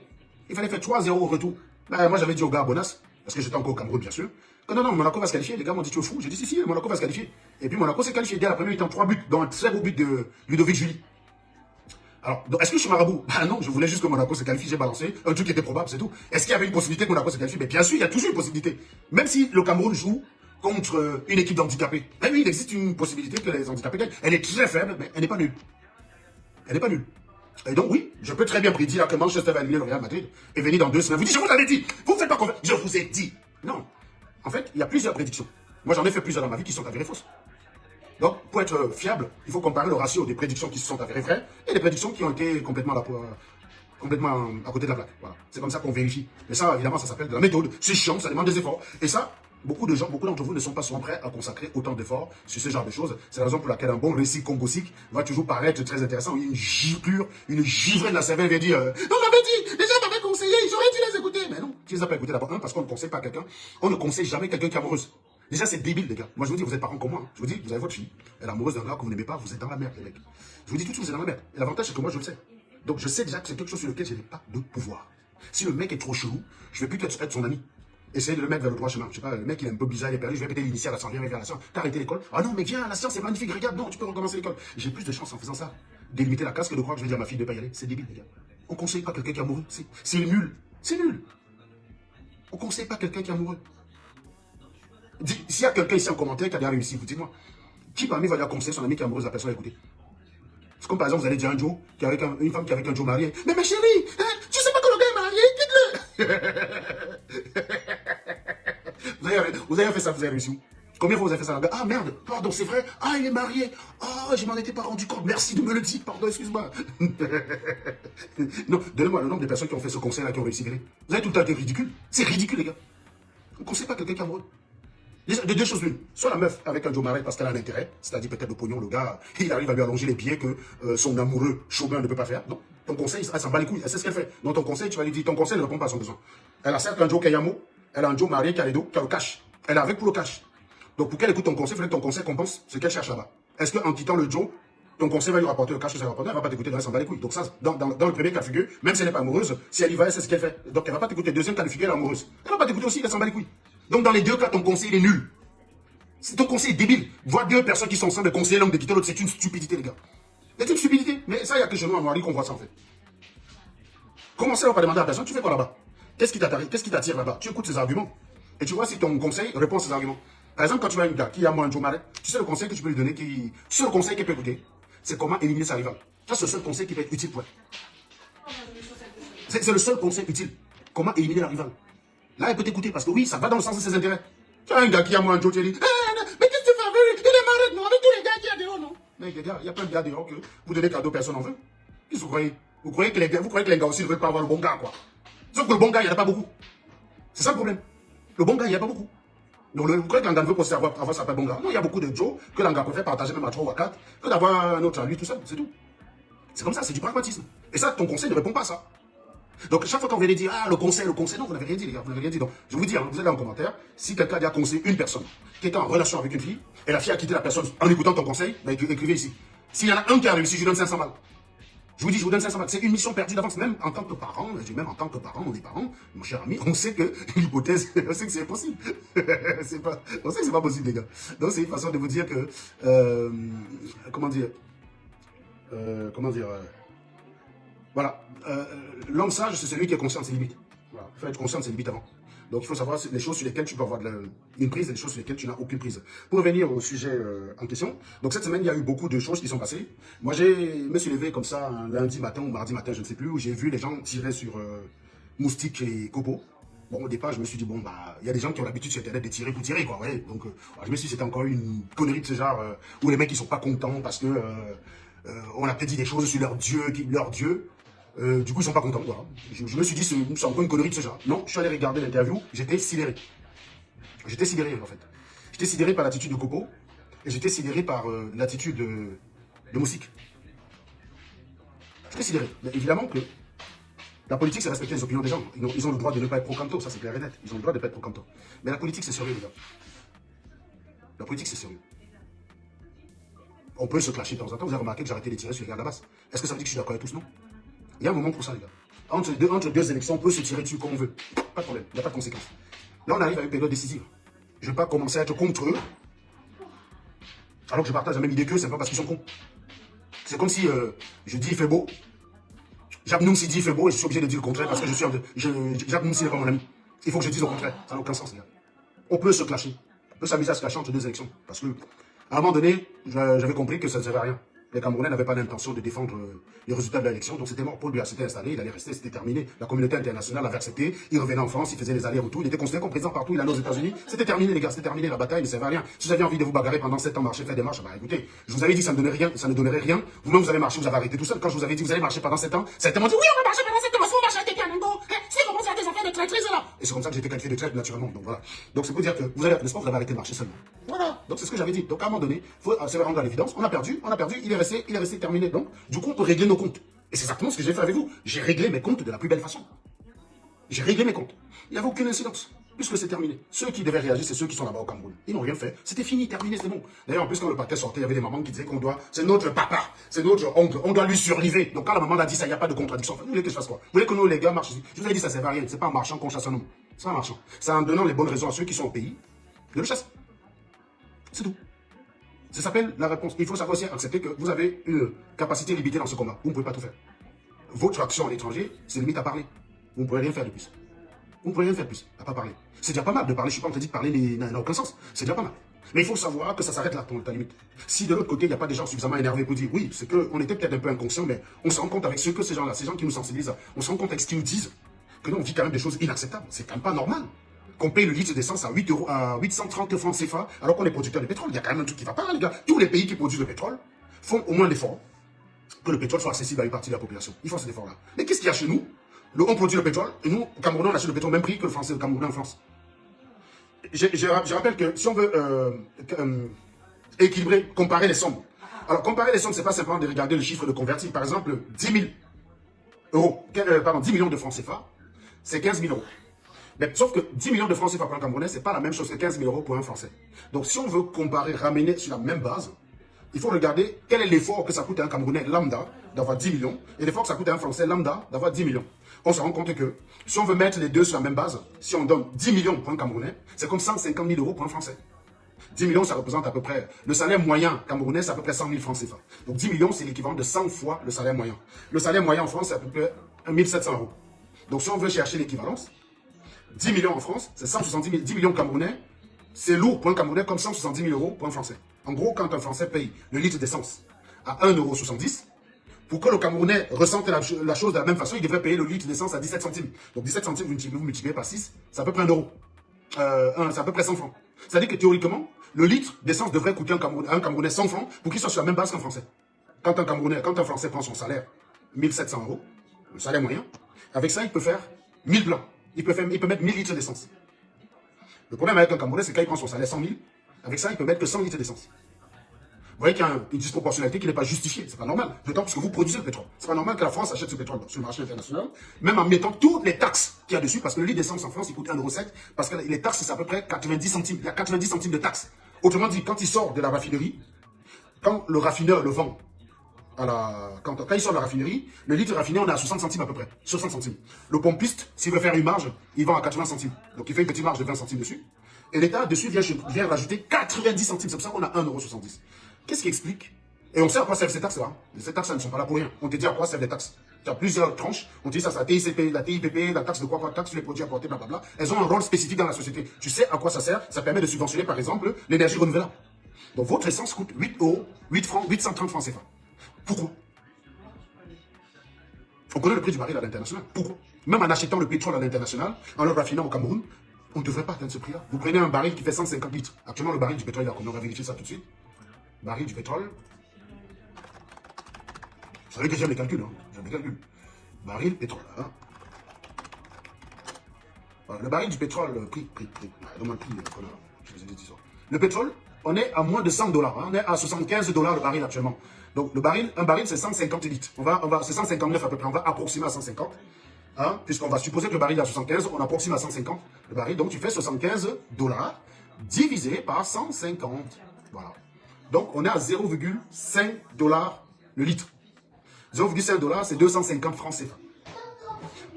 Il fallait faire 3-0 au retour. Ben, moi, j'avais dit au gars à Bonas, parce que j'étais encore au Cameroun, bien sûr, que non, Monaco va se qualifier. Les gars m'ont dit, tu es fou. J'ai dit, si, Monaco va se qualifier. Et puis, Monaco s'est qualifié dès la première mi-temps. 3 buts, dont un très beau but de Ludovic Julie. Alors, est-ce que je suis marabout? Ben non, je voulais juste que Monaco se qualifie. J'ai balancé un truc qui était probable, c'est tout. Est-ce qu'il y avait une possibilité que Monaco se qualifie? Mais bien sûr, il y a toujours une possibilité. Même si le Cameroun joue contre une équipe d'handicapés. Eh oui, il existe une possibilité que les handicapés gagnent. Elle est très faible, mais elle n'est pas nulle. Elle n'est pas nulle. Et donc oui, je peux très bien prédire que Manchester va éliminer le Real Madrid et venir dans 2 semaines. Vous dites, je vous l'avais dit. Vous ne faites pas confiance. Je vous ai dit. Non. En fait, il y a plusieurs prédictions. Moi, j'en ai fait plusieurs dans ma vie qui sont avérées fausses. Donc, pour être fiable, il faut comparer le ratio des prédictions qui se sont avérées vraies et des prédictions qui ont été complètement à côté de la plaque. Voilà. C'est comme ça qu'on vérifie. Mais ça, évidemment, ça s'appelle de la méthode. C'est chiant, ça demande des efforts. Et ça, Beaucoup de gens, beaucoup d'entre vous ne sont pas souvent prêts à consacrer autant d'efforts sur ce genre de choses. C'est la raison pour laquelle un bon récit congosique va toujours paraître très intéressant. Il y a une giclure, une givrée de la cervelle vient dire on m'avait dit, les gens m'avaient conseillé, j'aurais dû les écouter. Mais non, tu les as pas écoutés d'abord. Un, parce qu'on ne conseille pas quelqu'un. On ne conseille jamais quelqu'un qui est amoureuse. Déjà, c'est débile, les gars. Moi, je vous dis, vous êtes parents comme moi. Hein. Je vous dis, vous avez votre fille. Elle est amoureuse d'un gars que vous n'aimez pas, vous êtes dans la merde, les mecs. Je vous dis tout de suite, vous êtes dans la merde. Et l'avantage, c'est que moi, je le sais. Donc, je sais déjà que c'est quelque chose sur lequel je n'ai pas de pouvoir. Si le mec est trop chelou, je vais plutôt être son ami. Essayez de le mettre vers le droit chemin. Je sais pas, le mec il est un peu bizarre, il est perdu, je vais peut-être l'initier à la science, viens vers la science. T'as arrêté l'école? Ah non, mais viens, la science c'est magnifique, regarde, non, tu peux recommencer l'école. J'ai plus de chance en faisant ça, d'élimiter la casse que de croire que je vais dire à ma fille de ne pas y aller. C'est débile, les gars. On conseille pas quelqu'un qui est amoureux. C'est nul. C'est nul. On conseille pas quelqu'un qui est amoureux. S'il y a quelqu'un ici en commentaire qui a bien réussi, vous dites-moi. Qui parmi va dire conseiller son ami qui est amoureuse, la personne à écouter? C'est comme par exemple, vous allez dire un Joe, une femme qui est avec un Joe marié. Mais ma chérie, hein, tu sais pas que le gars est marié, quitte-le. Vous avez fait ça, vous avez réussi. Combien de fois vous avez fait ça? Ah merde, pardon, c'est vrai. Ah, il est marié. Ah, je m'en étais pas rendu compte. Merci de me le dire. Pardon, excuse-moi. Non, donnez-moi le nombre de personnes qui ont fait ce conseil-là, qui ont réussi. Vous avez tout le temps été ridicule. C'est ridicule, les gars. On ne conseille pas quelqu'un qui est amoureux. De deux choses l'une. Soit la meuf avec un Joe Marek parce qu'elle a un intérêt, c'est-à-dire peut-être le pognon, le gars, il arrive à lui allonger les pieds que son amoureux chauvin ne peut pas faire. Non, ton conseil, elle s'en bat les couilles, elle sait ce qu'elle fait. Donc ton conseil, tu vas lui dire, ton conseil ne répond pas à son besoin. Elle a certes un Joe Kayamo, elle a un Joe marié qui a les dos, qui a le cash. Elle est avec pour le cash. Donc pour qu'elle écoute ton conseil, il faudrait que ton conseil compense ce qu'elle cherche là-bas. Est-ce qu'en quittant le Joe, ton conseil va lui rapporter le cash que ça va rapporter, elle va pas t'écouter, elle s'en bat les couilles. Donc ça, dans le premier cas de figure, même si elle n'est pas amoureuse, si elle y va, elle sait ce qu'elle fait. Donc elle va pas t'écouter. Deuxième cas de figure, elle est amoureuse. Elle va pas t'écouter aussi, elle s'en bat les couilles. Donc dans les deux cas, ton conseil il est nul. C'est ton conseil débile. Voir deux personnes qui sont ensemble de conseiller l'un de quitter l'autre, c'est une stupidité, les gars. C'est une stupidité. Mais ça, il n'y a que chez nous, en Mali, qu'on voit ça, en fait. Commencez à pas demander à la personne, tu fais quoi là-bas? Qu'est-ce qui t'attire là-bas? Tu écoutes ses arguments. Et tu vois si ton conseil répond à ses arguments. Par exemple, quand tu vois un gars qui a moins un Joe Marek, tu sais le conseil que tu peux lui donner, tu sais le conseil qu'il peut écouter, c'est comment éliminer sa rivale. Ça, c'est le seul conseil qui peut être utile pour elle. C'est le seul conseil utile. Comment éliminer la rivale. Là, elle peut t'écouter parce que oui, ça va dans le sens de ses intérêts. Tu as un gars qui a moins un Joe, tu dis, mais qu'est-ce que tu fais avec lui? Il est marié, non, avec tous les gars qui y a dehors, non? Mais les gars, il y a plein de gars dehors que vous donnez cadeau, personne n'en veut. Qu'est-ce que vous croyez? Vous croyez que les gars aussi ne veulent pas avoir le bon gars, quoi. Sauf que le bon gars, il n'y en a pas beaucoup. C'est ça le problème. Le bon gars, il n'y a pas beaucoup. Donc, vous croyez qu'un gars ne veut pas avoir sa pas bon gars? Non, il y a beaucoup de Joe que l'un gars préfère partager même à 3 ou à 4 que d'avoir un autre à lui tout seul, c'est tout. C'est comme ça, c'est du pragmatisme. Et ça, ton conseil ne répond pas à ça. Donc, chaque fois qu'on vient dire, ah, le conseil, non, vous n'avez rien dit, les gars, vous n'avez rien dit. Donc, je vous dis, hein, vous allez en commentaire, si quelqu'un a déjà conseillé une personne qui était en relation avec une fille, et la fille a quitté la personne en écoutant ton conseil, ben, écrivez ici. S'il y en a un qui a réussi, je lui donne 500 balles. Je vous dis, je vous donne 500 balles. C'est une mission perdue d'avance, même en tant que parent, même en tant que parent, on est parents, mon cher ami, on sait que l'hypothèse, on sait que c'est impossible. On sait que c'est pas possible, les gars. Donc, c'est une façon de vous dire que, voilà. L'homme sage, c'est celui qui est conscient de ses limites. Voilà. Il faut être conscient de ses limites avant. Donc, il faut savoir les choses sur lesquelles tu peux avoir une prise et les choses sur lesquelles tu n'as aucune prise. Pour revenir au sujet en question, donc cette semaine, il y a eu beaucoup de choses qui sont passées. Moi, je me suis levé comme ça un lundi matin ou mardi matin, je ne sais plus, où j'ai vu les gens tirer sur Moustique et Coco. Bon, au départ, je me suis dit, bon, bah, il y a des gens qui ont l'habitude sur Internet de tirer pour tirer, quoi. Ouais. Donc, je me suis dit, c'était encore une connerie de ce genre, où les mecs, ils sont pas contents parce que on a peut-être dit des choses sur leur dieu. Du coup, ils sont pas contents. Voilà. Je me suis dit, c'est encore une connerie de ce genre. Non, je suis allé regarder l'interview, j'étais sidéré. J'étais sidéré, en fait. J'étais sidéré par l'attitude de Coco, et j'étais sidéré par l'attitude de Moustique. J'étais sidéré. Mais évidemment que la politique, c'est respecter les opinions des gens. Ils ont le droit de ne pas être pro-canto, ça c'est clair et net. Ils ont le droit de ne pas être pro-canto. Mais la politique, c'est sérieux, les gars. La politique, c'est sérieux. On peut se clasher de temps en temps. Vous avez remarqué que j'ai arrêté de tirer sur les gars de la basse. Est-ce que ça veut dire que je suis d'accord avec tous? Non. Il y a un moment pour ça, les gars. Entre deux élections, on peut se tirer dessus comme on veut. Pas de problème, il n'y a pas de conséquences. Là, on arrive à une période décisive. Je ne vais pas commencer à être contre eux, alors que je partage la même idée qu'eux, c'est pas parce qu'ils sont cons. C'est comme si je dis il fait beau. Jacques Noumsi dit il fait beau et je suis obligé de dire le contraire parce que Jacques Noumsi n'est pas mon ami. Il faut que je dise le contraire. Ça n'a aucun sens, les gars. On peut se clasher. On peut s'amuser à se clasher entre deux élections. Parce que, à un moment donné, j'avais compris que ça ne servait à rien. Les Camerounais n'avaient pas l'intention de défendre les résultats de l'élection, donc c'était mort. Paul Biya s'était installé, il allait rester, c'était terminé. La communauté internationale l'avait accepté, il revenait en France, il faisait les allers-retours, il était considéré comme président partout, il allait aux États-Unis. C'était terminé, les gars, c'était terminé, la bataille ne servait à rien. Si vous aviez envie de vous bagarrer pendant 7 ans, marcher, faire des marches, bah écoutez, je vous avais dit que ça ne donnait rien, ça ne donnerait rien. Vous-même, vous avez marché, vous avez arrêté tout seul. Quand je vous avais dit que vous allez marcher pendant 7 ans, certains m'ont dit oui, on va marcher pendant 7 ans, on va marcher avec des pianos. Si on commence à faire des affaires de traîtrise là. Et c'est comme ça que j'ai été qualifié de traître naturellement. Donc voilà. Donc c'est pour dire que vous allez, n'est-ce pas, vous avez arrêté de marcher seulement. Voilà. Donc c'est ce que j'avais dit. Donc à un moment donné, il faut se rendre à l'évidence. On a perdu, il est resté terminé. Donc du coup, on peut régler nos comptes. Et c'est exactement ce que j'ai fait avec vous. J'ai réglé mes comptes de la plus belle façon. J'ai réglé mes comptes. Il n'y avait aucune incidence. Puisque c'est terminé. Ceux qui devaient réagir, c'est ceux qui sont là-bas au Cameroun. Ils n'ont rien fait. C'était fini, terminé, c'est bon. D'ailleurs, en plus, quand le pâté sortait, il y avait des mamans qui disaient qu'on doit, c'est notre papa, c'est notre oncle, on doit lui survivre. Donc quand la maman a dit ça, il n'y a pas de contradiction. Vous voulez que je fasse quoi? Vous voulez que nous, les gars, marchent ici? Je vous ai dit, ça ne sert à rien. C'est pas en marchant qu'on chasse un homme. C'est pas en marchant. C'est en donnant les bonnes raisons à ceux qui sont au pays de le chasser. C'est tout. Ça s'appelle la réponse. Il faut savoir aussi accepter que vous avez une capacité limitée dans ce combat. Vous ne pouvez pas tout faire. Votre action à l'étranger, c'est limite à parler. Vous ne pourrez rien faire de plus. Vous ne pouvez rien faire de plus, à pas parler. C'est déjà pas mal de parler, je ne suis pas en train de dire que parler n'a aucun sens. C'est déjà pas mal. Mais il faut savoir que ça s'arrête là, ta limite. Si de l'autre côté, il n'y a pas des gens suffisamment énervés pour dire oui, c'est qu'on était peut-être un peu inconscients, mais on se rend compte avec ce que ces gens-là, ces gens qui nous sensibilisent, on se rend compte avec ce qu'ils nous disent, que nous, on vit quand même des choses inacceptables. C'est quand même pas normal. Qu'on paye le litre d'essence à 830 francs CFA, alors qu'on est producteur de pétrole. Il y a quand même un truc qui ne va pas, les gars. Tous les pays qui produisent le pétrole font au moins l'effort que le pétrole soit accessible à une partie de la population. Ils font cet effort-là. Mais qu'est-ce qu'il y a chez nous? On produit le pétrole, et nous, au Cameroun, on achète le pétrole au même prix que le français, le Camerounais en France. Je rappelle que si on veut équilibrer, comparer les sommes. Alors, comparer les sommes, c'est pas simplement de regarder le chiffre de converti. Par exemple, 10 000 euros, 10 millions de francs CFA, c'est 15 000 euros. Mais sauf que 10 millions de francs CFA pour un Camerounais, c'est pas la même chose que 15 000 euros pour un Français. Donc, si on veut comparer, ramener sur la même base, il faut regarder quel est l'effort que ça coûte à un Camerounais lambda d'avoir 10 millions et l'effort que ça coûte à un Français lambda d'avoir 10 millions. On se rend compte que si on veut mettre les deux sur la même base, si on donne 10 millions pour un Camerounais, c'est comme 150 000 euros pour un Français. 10 millions, ça représente à peu près, le salaire moyen camerounais, c'est à peu près 100 000 francs CFA. Donc 10 millions, c'est l'équivalent de 100 fois le salaire moyen. Le salaire moyen en France, c'est à peu près 1 700 euros. Donc si on veut chercher l'équivalence, 10 millions en France, c'est 170 000, 10 millions camerounais, c'est lourd pour un Camerounais comme 170 000 euros pour un Français. En gros, quand un Français paye le litre d'essence à 1,70 €, pour que le Camerounais ressente la chose de la même façon, il devrait payer le litre d'essence à 17 centimes. Donc 17 centimes, vous multipliez par 6, c'est à peu près 1 euro. C'est à peu près 100 francs. C'est-à-dire que théoriquement, le litre d'essence devrait coûter à un Camerounais 100 francs pour qu'il soit sur la même base qu'un Français. Quand un Français prend son salaire, 1 700 euros, le salaire moyen, avec ça, il peut faire 1000 blancs. Il peut mettre 1000 litres d'essence. Le problème avec un Camerounais, c'est quand il prend son salaire 100 000, avec ça, il peut mettre que 100 litres d'essence. Vous voyez qu'il y a une disproportionnalité qui n'est pas justifiée. C'est pas normal. D'autant parce que vous produisez le pétrole. C'est pas normal que la France achète ce pétrole sur le marché international, même en mettant toutes les taxes qu'il y a dessus, parce que le litre d'essence en France, il coûte 1,07 €, parce que les taxes, c'est à peu près 90 centimes. Il y a 90 centimes de taxes. Autrement dit, quand il sort de la raffinerie, quand le raffineur le vend, quand il sort de la raffinerie, le litre raffiné, on est à 60 centimes à peu près. 60 centimes. Le pompiste, s'il veut faire une marge, il vend à 80 centimes. Donc il fait une petite marge de 20 centimes dessus. Et l'État, dessus, vient rajouter 90 centimes. C'est pour ça qu'on a 1,70 €. Qu'est-ce qui explique? Et on sait à quoi servent ces taxes-là. Ces taxes, elles ne sont pas là pour rien. On te dit à quoi servent les taxes. Tu as plusieurs tranches. On te dit ça, c'est la TICP, la TIPP, la taxe de quoi, taxe sur les produits apportés, blablabla. Elles ont un rôle spécifique dans la société. Tu sais à quoi ça sert? Ça permet de subventionner, par exemple, l'énergie renouvelable. Donc votre essence coûte 8 €, 8 francs, 830 francs CFA. Pourquoi? On connaît le prix du baril à l'international. Pourquoi? Même en achetant le pétrole à l'international, en le raffinant au Cameroun, on ne devrait pas atteindre ce prix-là. Vous prenez un baril qui fait 150 litres. Actuellement, le baril du pétrole, on va vérifier ça tout de suite. Baril du pétrole. Vous savez que j'aime les calculs, hein? J'aime les calculs. Baril, pétrole, hein? Voilà, le baril du pétrole, prix. Donne-moi le prix, je vous ai dit ça. Le pétrole, on est à moins de 100 $. Hein? On est à 75 $ le baril actuellement. Donc, un baril, c'est 150 litres. C'est 159 à peu près. On va approximer à 150. Hein? Puisqu'on va supposer que le baril est à 75, on approxime à 150 le baril. Donc, tu fais 75 $ divisé par 150. Voilà. Donc, on est à 0,5 $ le litre. 0,5 $, c'est 250 francs CFA.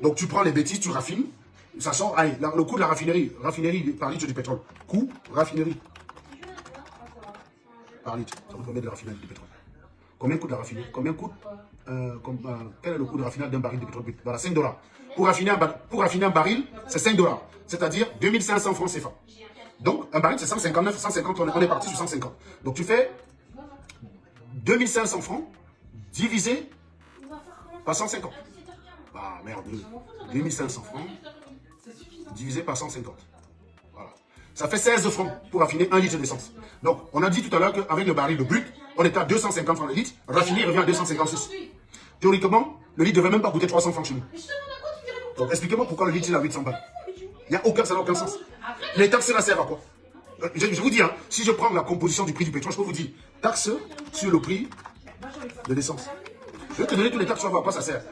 Donc, tu prends les bêtises, tu raffines. Ça sort, allez, le coût de la raffinerie par litre du pétrole. Coût, raffinerie. Par litre. Ça coûte combien de raffinerie du pétrole? Combien coûte la raffinerie? Quel est le coût de raffinage d'un baril de pétrole? Voilà, 5 $. Pour raffiner un baril, c'est 5 $. C'est-à-dire 2500 francs CFA. Donc, un baril, c'est 159, 150, on est parti sur 150. Donc, tu fais 2500 francs divisé par 150. Ah, merde. 2500 francs divisé par 150. Voilà. Ça fait 16 francs pour raffiner 1 litre d'essence. Donc, on a dit tout à l'heure qu'avec le baril de brut, on est à 250 francs le litre. Raffiné revient à 256. Théoriquement, le litre ne devrait même pas coûter 300 francs chez nous. Donc expliquez-moi pourquoi le litre il a 800 balles. Ça n'a aucun sens. Les taxes là servent à quoi? Je vous dis, hein, si je prends la composition du prix du pétrole, je peux vous dire, taxe sur le prix de l'essence. Je vais te donner tous les taxes, tu vas voir à quoi ça sert.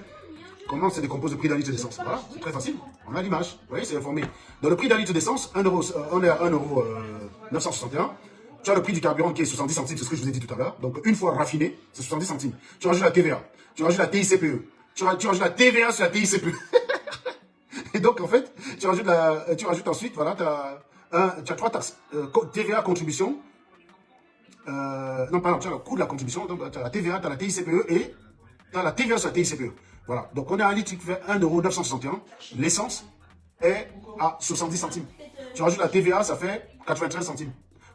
Comment se décompose le prix d'un litre d'essence? Voilà, c'est très facile. On a l'image. Vous voyez, c'est informé. Dans le prix d'un litre d'essence, on est à 1,961 €. Tu as le prix du carburant qui est 70 centimes, c'est ce que je vous ai dit tout à l'heure. Donc, une fois raffiné, c'est 70 centimes. Tu rajoutes la TVA. Tu rajoutes la TICPE. Tu rajoutes la TVA sur la TICPE. Et donc, en fait, tu rajoutes ensuite, voilà, tu as 3 taxes. TVA, contribution. Non, pardon, tu as le coût de la contribution. Donc, tu as la TVA, tu as la TICPE et tu as la TVA sur la TICPE. Voilà. Donc, on est à un litre qui fait 1,961 €. L'essence est à 70 centimes. Tu rajoutes la TVA, ça fait 93 centimes.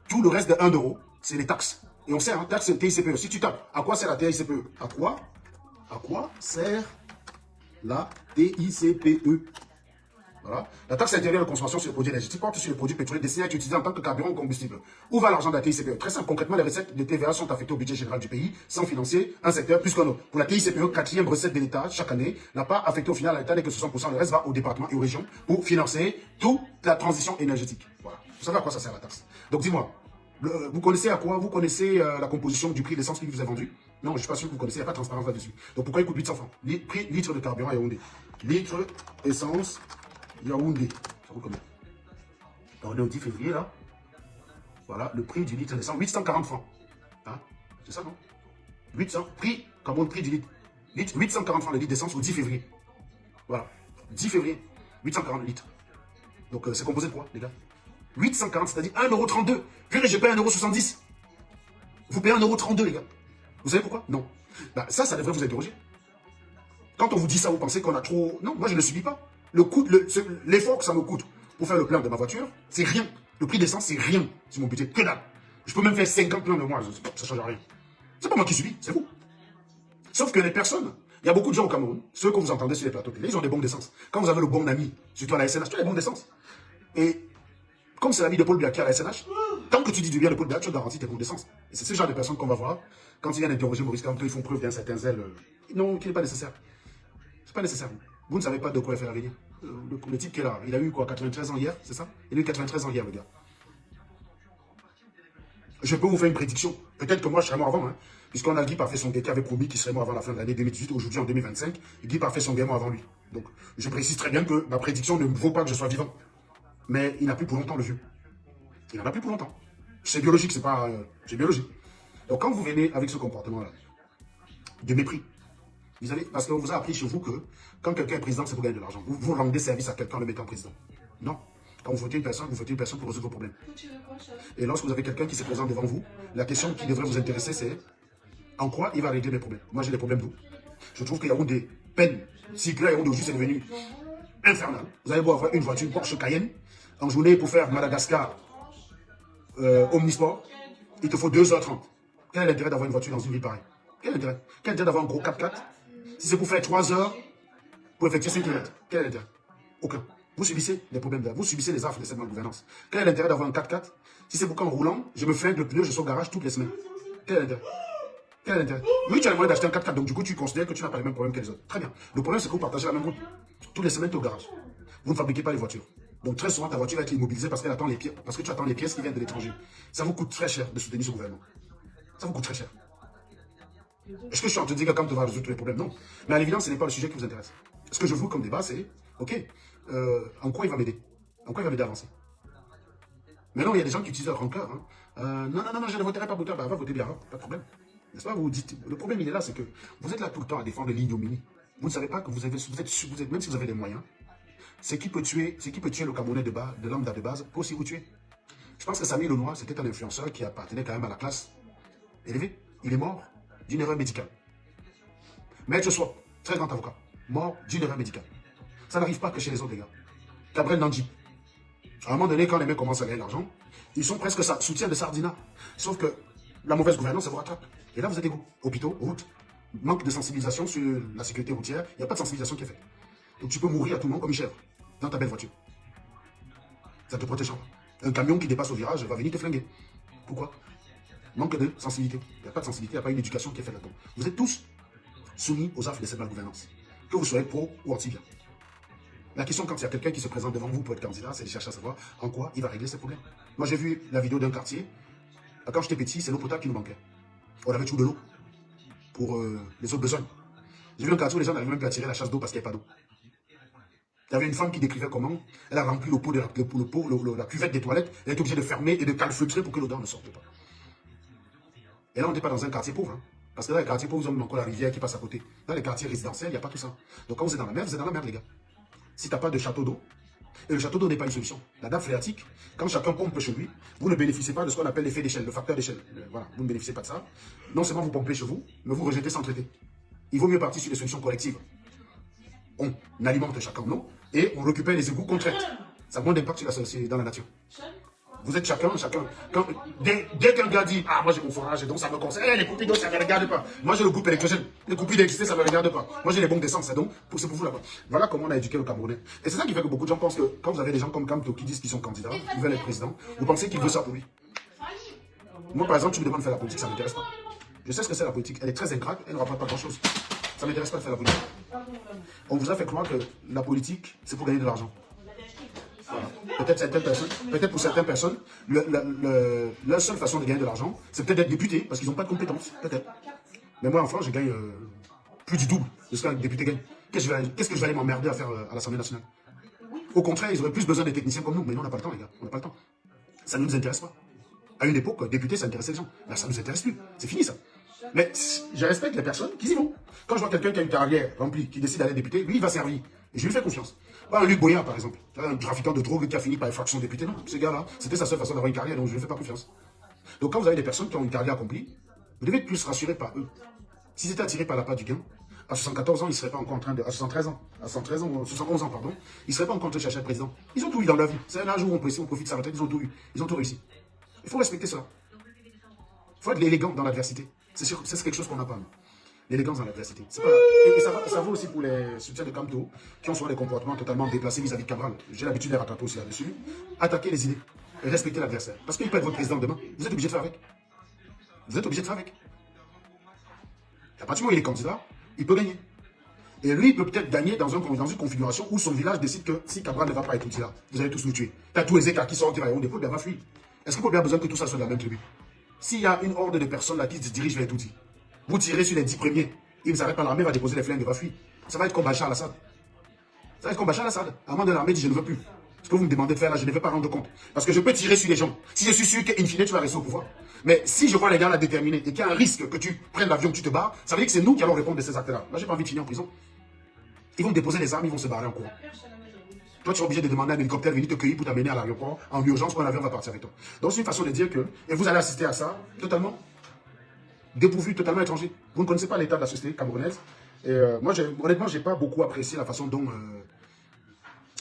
Tout le reste de 1 €, c'est les taxes. Et on sait, hein, taxe TICPE. Si tu tapes, à quoi sert la TICPE? À quoi sert la TICPE? Voilà. La taxe intérieure de consommation sur les produits énergétiques porte sur les produits pétroliers destinés à être utilisés en tant que carburant ou combustible. Où va l'argent de la TICPE? Très simple. Concrètement, les recettes de TVA sont affectées au budget général du pays sans financer un secteur plus qu'un autre. Pour la TICPE, quatrième recette de l'État chaque année, n'a pas affecté au final à l'État dès que 60%. Le reste va au département et aux régions pour financer toute la transition énergétique. Voilà. Vous savez à quoi ça sert la taxe? Donc dis-moi, vous connaissez à quoi? Vous connaissez la composition du prix de l'essence qui vous est vendu? Non, je ne suis pas sûr que vous connaissez, il n'y a pas de transparence là-dessus. Donc pourquoi il coûte 800 francs? Prix litre de carburant à Yaoundé. Litre essence Yaoundé. Ça vous connaît. On est au 10 février là. Voilà, le prix du litre d'essence, 840 francs. Hein? C'est ça, non? 800, prix, comment le prix du litre? 840 francs le litre d'essence au 10 février. Voilà, 10 février, 840 litres. Donc c'est composé de quoi, les gars? 840, c'est-à-dire 1,32 €. Puis je paye 1,70 €. Vous payez 1,32 €, les gars. Vous savez pourquoi? Non. Bah, ça devrait vous interroger. Quand on vous dit ça, vous pensez qu'on a trop... Non, moi je ne le subis pas. L'effort que ça me coûte pour faire le plein de ma voiture, c'est rien. Le prix d'essence, c'est rien sur mon budget. Que dalle. Je peux même faire 50 pleins de mois, ça ne change rien. C'est pas moi qui subis, c'est vous. Sauf que les personnes, il y a beaucoup de gens au Cameroun, ceux que vous entendez sur les plateaux télé, ils ont des bons d'essence. Quand vous avez le bon ami, surtout à la SNH, tu as des bons d'essence. Et comme c'est l'ami de Paul Biya qui a la SNH, tant que tu dis du bien de Paul Biya, tu garantis tes bons d'essence. Et c'est ce genre de personnes qu'on va voir quand ils viennent interroger Maurice Kamto, ils font preuve d'un certain zèle. Non, qui n'est pas nécessaire. C'est pas nécessaire. Vous ne savez pas de quoi faire venir. Le type qui est là, il a eu quoi, 93 ans hier, c'est ça? Il a eu 93 ans hier, le gars. Je peux vous faire une prédiction. Peut-être que moi, je serai mort avant, hein. Puisqu'on a Guy Parfait son gars qui avait promis qu'il serait mort avant la fin de l'année 2018, aujourd'hui en 2025. Guy Parfait son gars est mort avant lui. Donc, je précise très bien que ma prédiction ne vaut pas que je sois vivant. Mais il n'a plus pour longtemps, le vieux. Il n'en a plus pour longtemps. C'est biologique, c'est pas... c'est biologique. Donc, quand vous venez avec ce comportement-là, de mépris, vous avez, parce qu'on vous a appris chez vous que quand quelqu'un est président, c'est pour gagner de l'argent. Vous rendez service à quelqu'un en le mettant président. Non. Quand vous votez une personne pour résoudre vos problèmes. Et lorsque vous avez quelqu'un qui se présente devant vous, la question qui devrait vous intéresser, c'est en quoi il va régler mes problèmes. Moi, j'ai des problèmes d'où? Je trouve qu'il y a des peines. Si là, aujourd'hui, c'est devenu infernal. Vous allez avoir une voiture Porsche Cayenne en journée pour faire Madagascar Omnisport. Il te faut 2h30. Quel est l'intérêt d'avoir une voiture dans une ville pareille? Quel est l'intérêt? Quel est l'intérêt d'avoir un gros 4x4 si c'est pour faire 3 heures pour effectuer 5 km? Quel est l'intérêt? Aucun. Vous subissez les problèmes, vous subissez les affres de cette malgouvernance. Quel est l'intérêt d'avoir un 4x4 si c'est pour qu'en roulant, je me flingue le pneu, je sors au garage toutes les semaines? Quel est l'intérêt? Quel est l'intérêt? Oui, tu as le moyen d'acheter un 4x4, donc du coup, tu considères que tu n'as pas les mêmes problèmes que les autres. Très bien. Le problème, c'est que vous partagez la même route. Toutes les semaines, tu es au garage. Vous ne fabriquez pas les voitures. Donc très souvent, ta voiture va être immobilisée parce qu'elle attend les pièces, parce que tu attends les pièces qui viennent de l'étranger. Ça vous coûte très cher de soutenir ce gouvernement. Ça vous coûte très cher. Est-ce que je suis en train de dire que quand tu vas résoudre tous les problèmes? Non. Mais à l'évidence, ce n'est pas le sujet qui vous intéresse. Ce que je veux comme débat, c'est, ok, en quoi il va m'aider? En quoi il va m'aider à avancer? Maintenant, il y a des gens qui utilisent leur rancœur. Hein. Non, je ne voterai pas pour toi. Bah, va voter bien, pas de problème. N'est-ce pas? Vous vous dites, le problème, il est là, c'est que vous êtes là tout le temps à défendre l'ignominie. Vous ne savez pas que même si vous avez les moyens, ce qui peut tuer le Camerounais de base, de lambda de base, peut aussi vous tuer. Je pense que Samy Lenoir, c'était un influenceur qui appartenait quand même à la classe élevée. Il est mort d'une erreur médicale. Maître Swap, très grand avocat, mort d'une erreur médicale. Ça n'arrive pas que chez les autres, les gars. Gabriel Nandji. À un moment donné, quand les mecs commencent à gagner de l'argent, ils sont presque soutiens de Sardina. Sauf que la mauvaise gouvernance, ça vous rattrape. Et là, vous êtes égaux. Hôpitaux, routes, manque de sensibilisation sur la sécurité routière. Il n'y a pas de sensibilisation qui est faite. Donc tu peux mourir à tout moment comme une chèvre, dans ta belle voiture. Ça ne te protège pas. Un camion qui dépasse au virage va venir te flinguer. Pourquoi? Manque de sensibilité. Il n'y a pas de sensibilité, il n'y a pas une éducation qui est faite là-dedans. Vous êtes tous soumis aux affres de cette malgouvernance. Que vous soyez pro ou anti-bien. La question, quand il y a quelqu'un qui se présente devant vous pour être candidat, c'est de chercher à savoir en quoi il va régler ses problèmes. Moi, j'ai vu la vidéo d'un quartier. Quand j'étais petit, c'est l'eau potable qui nous manquait. On avait toujours de l'eau pour les autres besoins. J'ai vu un quartier où les gens n'arrivaient même plus à tirer la chasse d'eau parce qu'il n'y avait pas d'eau. Il y avait une femme qui décrivait comment elle a rempli le pot la cuvette des toilettes. Elle est obligée de fermer et de calfeutrer pour que l'odeur ne sorte pas. Et là, on n'était pas dans un quartier pauvre. Hein. Parce que dans les quartiers pauvres, vous avez encore la rivière qui passe à côté. Dans les quartiers résidentiels, il n'y a pas tout ça. Donc quand vous êtes dans la mer, vous êtes dans la merde, les gars. Si tu n'as pas de château d'eau, et le château d'eau n'est pas une solution. La nappe phréatique, quand chacun pompe chez lui, vous ne bénéficiez pas de ce qu'on appelle l'effet d'échelle, le facteur d'échelle. Voilà, vous ne bénéficiez pas de ça. Non seulement vous pompez chez vous, mais vous rejetez sans traiter. Il vaut mieux partir sur des solutions collectives. On alimente chacun non et on récupère les égouts qu'on traite. Ça a moins d'impact dans la nature. Vous êtes chacun. Dès qu'un gars dit, ah, moi j'ai mon forage, donc ça me concerne, les coupes d'eau, ça ne me regarde pas. Moi j'ai le groupe électrogène, les coupes d'électricité, ça ne me regarde pas. Moi j'ai les bombes d'essence, donc c'est pour vous là-bas. Voilà comment on a éduqué le Camerounais. Et c'est ça qui fait que beaucoup de gens pensent que quand vous avez des gens comme Kamto qui disent qu'ils sont candidats, ils veulent être président, vous pensez qu'ils veulent ça pour lui. Moi par exemple, tu me demandes de faire la politique, ça ne m'intéresse pas. Je sais ce que c'est la politique, elle est très ingrate, elle ne rapporte pas grand-chose. Ça ne m'intéresse pas de faire la politique. On vous a fait croire que la politique, c'est pour gagner de l'argent. Voilà. Peut-être pour certaines personnes, la seule façon de gagner de l'argent, c'est peut-être d'être député, parce qu'ils n'ont pas de compétences, peut-être. Mais moi, en France, je gagne plus du double de ce qu'un député gagne. Qu'est-ce que je vais aller m'emmerder à faire à l'Assemblée nationale? Au contraire, ils auraient plus besoin des techniciens comme nous, mais nous, on n'a pas le temps, les gars. On n'a pas le temps. Ça ne nous intéresse pas. À une époque, député, ça intéressait les gens. Là, ça ne nous intéresse plus. C'est fini, ça. Mais je respecte les personnes qui y vont. Quand je vois quelqu'un qui a une carrière remplie, qui décide d'aller député, lui, il va servir. Et je lui fais confiance. Pas un Luc Boyard, par exemple. Un trafiquant de drogue qui a fini par effraction député. Non, ce gars-là, c'était sa seule façon d'avoir une carrière, donc je ne lui fais pas confiance. Donc quand vous avez des personnes qui ont une carrière accomplie, vous devez être plus rassuré par eux. S'ils étaient attirés par la part du gain, à 74 ans, ils ne seraient pas encore en train de... À 73 ans, à 113 ans, 71 ans, pardon, ils ne seraient pas encore en train de chercher le président. Ils ont tout eu dans la vie. C'est un âge où on profite de sa retraite, ils ont tout eu. Ils ont tout réussi. Il faut respecter cela. Il faut être élégant dans l'adversité. C'est quelque chose qu'on n'a pas. L'élégance dans l'adversité. Et ça vaut aussi pour les soutiens de Kamto, qui ont souvent des comportements totalement déplacés vis-à-vis de Cabral. J'ai l'habitude de les rattraper aussi là-dessus. Attaquer les idées et respecter l'adversaire. Parce qu'il peut être votre président demain. Vous êtes obligé de faire avec. Vous êtes obligé de faire avec. À partir du moment où il est candidat, il peut gagner. Et lui, il peut peut-être gagner dans une configuration où son village décide que si Cabral ne va pas être outil là, vous allez tous nous tuer. Tu as tous les écarts qui sortent, qui vont des Paul Biya va fuir. Est-ce que Paul Biya a besoin que tout ça soit dans la même tribu? S'il y a une horde de personnes là qui se dirigent vers Touti, vous tirez sur les 10 premiers, il ne s'arrête pas, l'armée va déposer les flingues et va fuir. Ça va être comme Bachar al-Assad. Ça va être comme Bachar al-Assad. À un moment de l'armée dit je ne veux plus. Ce que vous me demandez de faire là, je ne vais pas rendre compte. Parce que je peux tirer sur les gens. Si je suis sûr qu'in fine tu vas rester au pouvoir. Mais si je vois les gars là déterminés et qu'il y a un risque que tu prennes l'avion, que tu te barres, ça veut dire que c'est nous qui allons répondre de ces actes-là. Là, j'ai pas envie de finir en prison. Ils vont déposer les armes, ils vont se barrer en courant. Toi, tu seras obligé de demander à un hélicoptère de venir te cueillir pour t'amener à l'aéroport en urgence pour un avion va partir avec toi. Donc, c'est une façon de dire que, et vous allez assister à ça totalement dépourvu, totalement étranger. Vous ne connaissez pas l'état de la société camerounaise. Et moi, honnêtement, je n'ai pas beaucoup apprécié la façon dont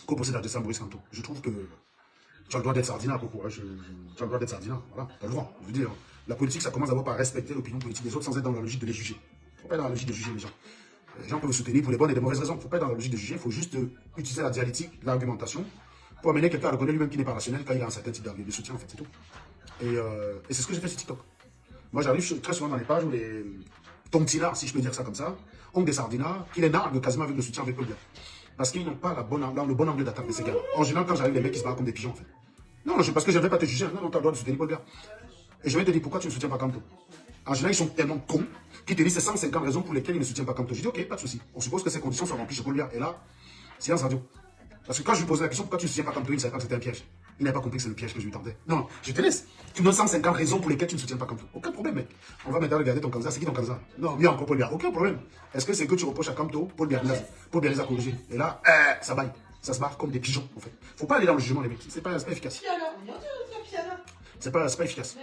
qu'on procède à descendre Maurice Kamto. Je trouve que tu as le droit d'être sardinat, Coco. Tu as le droit d'être sardinat. Voilà, tu as le droit. Je veux dire, la politique, ça commence d'abord par respecter l'opinion politique des autres sans être dans la logique de les juger. Il ne faut pas être dans la logique de juger les gens. Les gens peuvent vous soutenir pour les bonnes et les mauvaises raisons. Il ne faut pas être dans la logique de juger. Il faut juste utiliser la dialectique, l'argumentation pour amener quelqu'un à reconnaître lui-même qui n'est pas rationnel quand il a un certain type de soutien, en fait, c'est tout. Et c'est ce que j'ai fait sur TikTok. Moi, j'arrive très souvent dans les pages où les tontinards, si je peux dire ça comme ça, ont des sardinards qui les narguent quasiment avec le soutien avec Paul Biya. Parce qu'ils n'ont pas le bon angle d'attaque de ces gars. En général, quand j'arrive, les mecs, ils se battent comme des pigeons, en fait. Non, parce que je ne vais pas te juger. Non, tu as le droit de soutenir Paul Biya. Et je vais te dire pourquoi tu ne soutiens pas Kamto. En général, ils sont tellement cons qu'ils te disent c'est 150 raisons pour lesquelles ils ne soutiennent pas Kamto. Je dis ok, pas de souci. On suppose que ces conditions sont remplies chez Paul Biya. Et là, silence radio. Parce que quand je lui posais la question, pourquoi tu ne soutiens pas Kamto, il ne savait pas que c'était un piège. Il n'avait pas compris que c'est le piège que je lui tendais. Non, je te laisse. Tu me donnes 150 raisons pour lesquelles tu ne soutiens pas Kamto. Aucun problème, mec. On va maintenant regarder ton candidat. C'est qui ton candidat? Non, mieux encore Paul Biya. Aucun problème. Est-ce que c'est que tu reproches à Kamto, Paul Biya les a corrigés? Et là, ça baille. Ça se barre comme des pigeons, en fait. Faut pas aller dans le jugement, les mecs. C'est pas efficace. C'est pas efficace.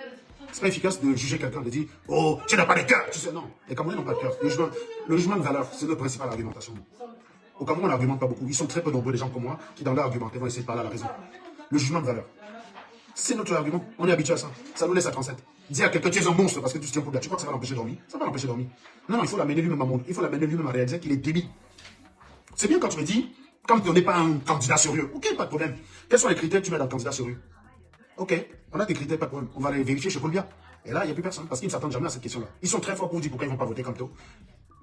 C'est pas efficace de juger quelqu'un, de dire oh, tu n'as pas de cœur. Tu sais, non, les Camerounais n'ont pas de cœur. Le jugement de valeur, c'est le principal argumentation. Au Cameroun, on n'argumente pas beaucoup. Ils sont très peu nombreux, des gens comme moi, qui dans leur argumentaire vont essayer de parler à la raison. Le jugement de valeur. C'est notre argument. On est habitué à ça. Ça nous laisse à 37. Dire à quelqu'un tu es un monstre parce que tu te tiens pour là. Tu crois que ça va l'empêcher de dormir? Ça va l'empêcher de dormir. Non, il faut l'amener lui-même à monde. Il faut l'amener lui-même à réaliser qu'il est débile. C'est bien quand tu me dis, quand tu n'es pas un candidat sérieux. Ok, pas de problème. Quels sont les critères que tu mets dans le candidat sérieux? Ok, on a des critères, pas de problème. On va les vérifier chez Paul Biya. Et là, il n'y a plus personne parce qu'ils ne s'attendent jamais à cette question-là. Ils sont très forts pour dire pourquoi ils ne vont pas voter Kamto.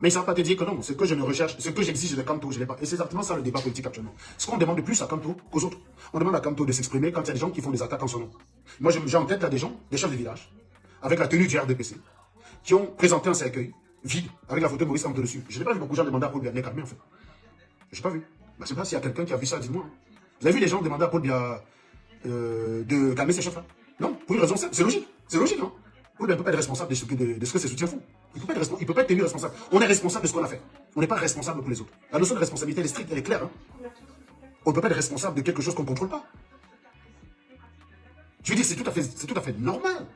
Mais ils ne savent pas te dire que non, ce que je ne recherche, ce que j'exige de Kamto, je ne l'ai pas. Et c'est exactement ça le débat politique actuellement. Ce qu'on demande de plus à Kamto qu'aux autres. On demande à Kamto de s'exprimer quand il y a des gens qui font des attaques en son nom. Moi, j'ai en tête là des gens, des chefs de village, avec la tenue du RDPC, qui ont présenté un cercueil vide, avec la photo de Maurice Kamto dessus. Je n'ai pas vu beaucoup de gens demander à Paul Biya de les calmer, en fait. Je n'ai pas vu. Bah, je ne sais pas s'il y a quelqu'un qui a vu ça, dites-moi. Vous avez vu les gens demander à Paul Biya de calmer ses chefs-là? Non, pour une raison simple. C'est logique. C'est logique, hein. Paul Biya ne peut pas être responsable de ce que ses soutiens font. Il ne peut pas être tenu responsable. On est responsable de ce qu'on a fait. On n'est pas responsable pour les autres. La notion de responsabilité, elle est stricte, elle est claire. Hein. On ne peut pas être responsable de quelque chose qu'on ne contrôle pas. Je veux dire, c'est tout à fait normal.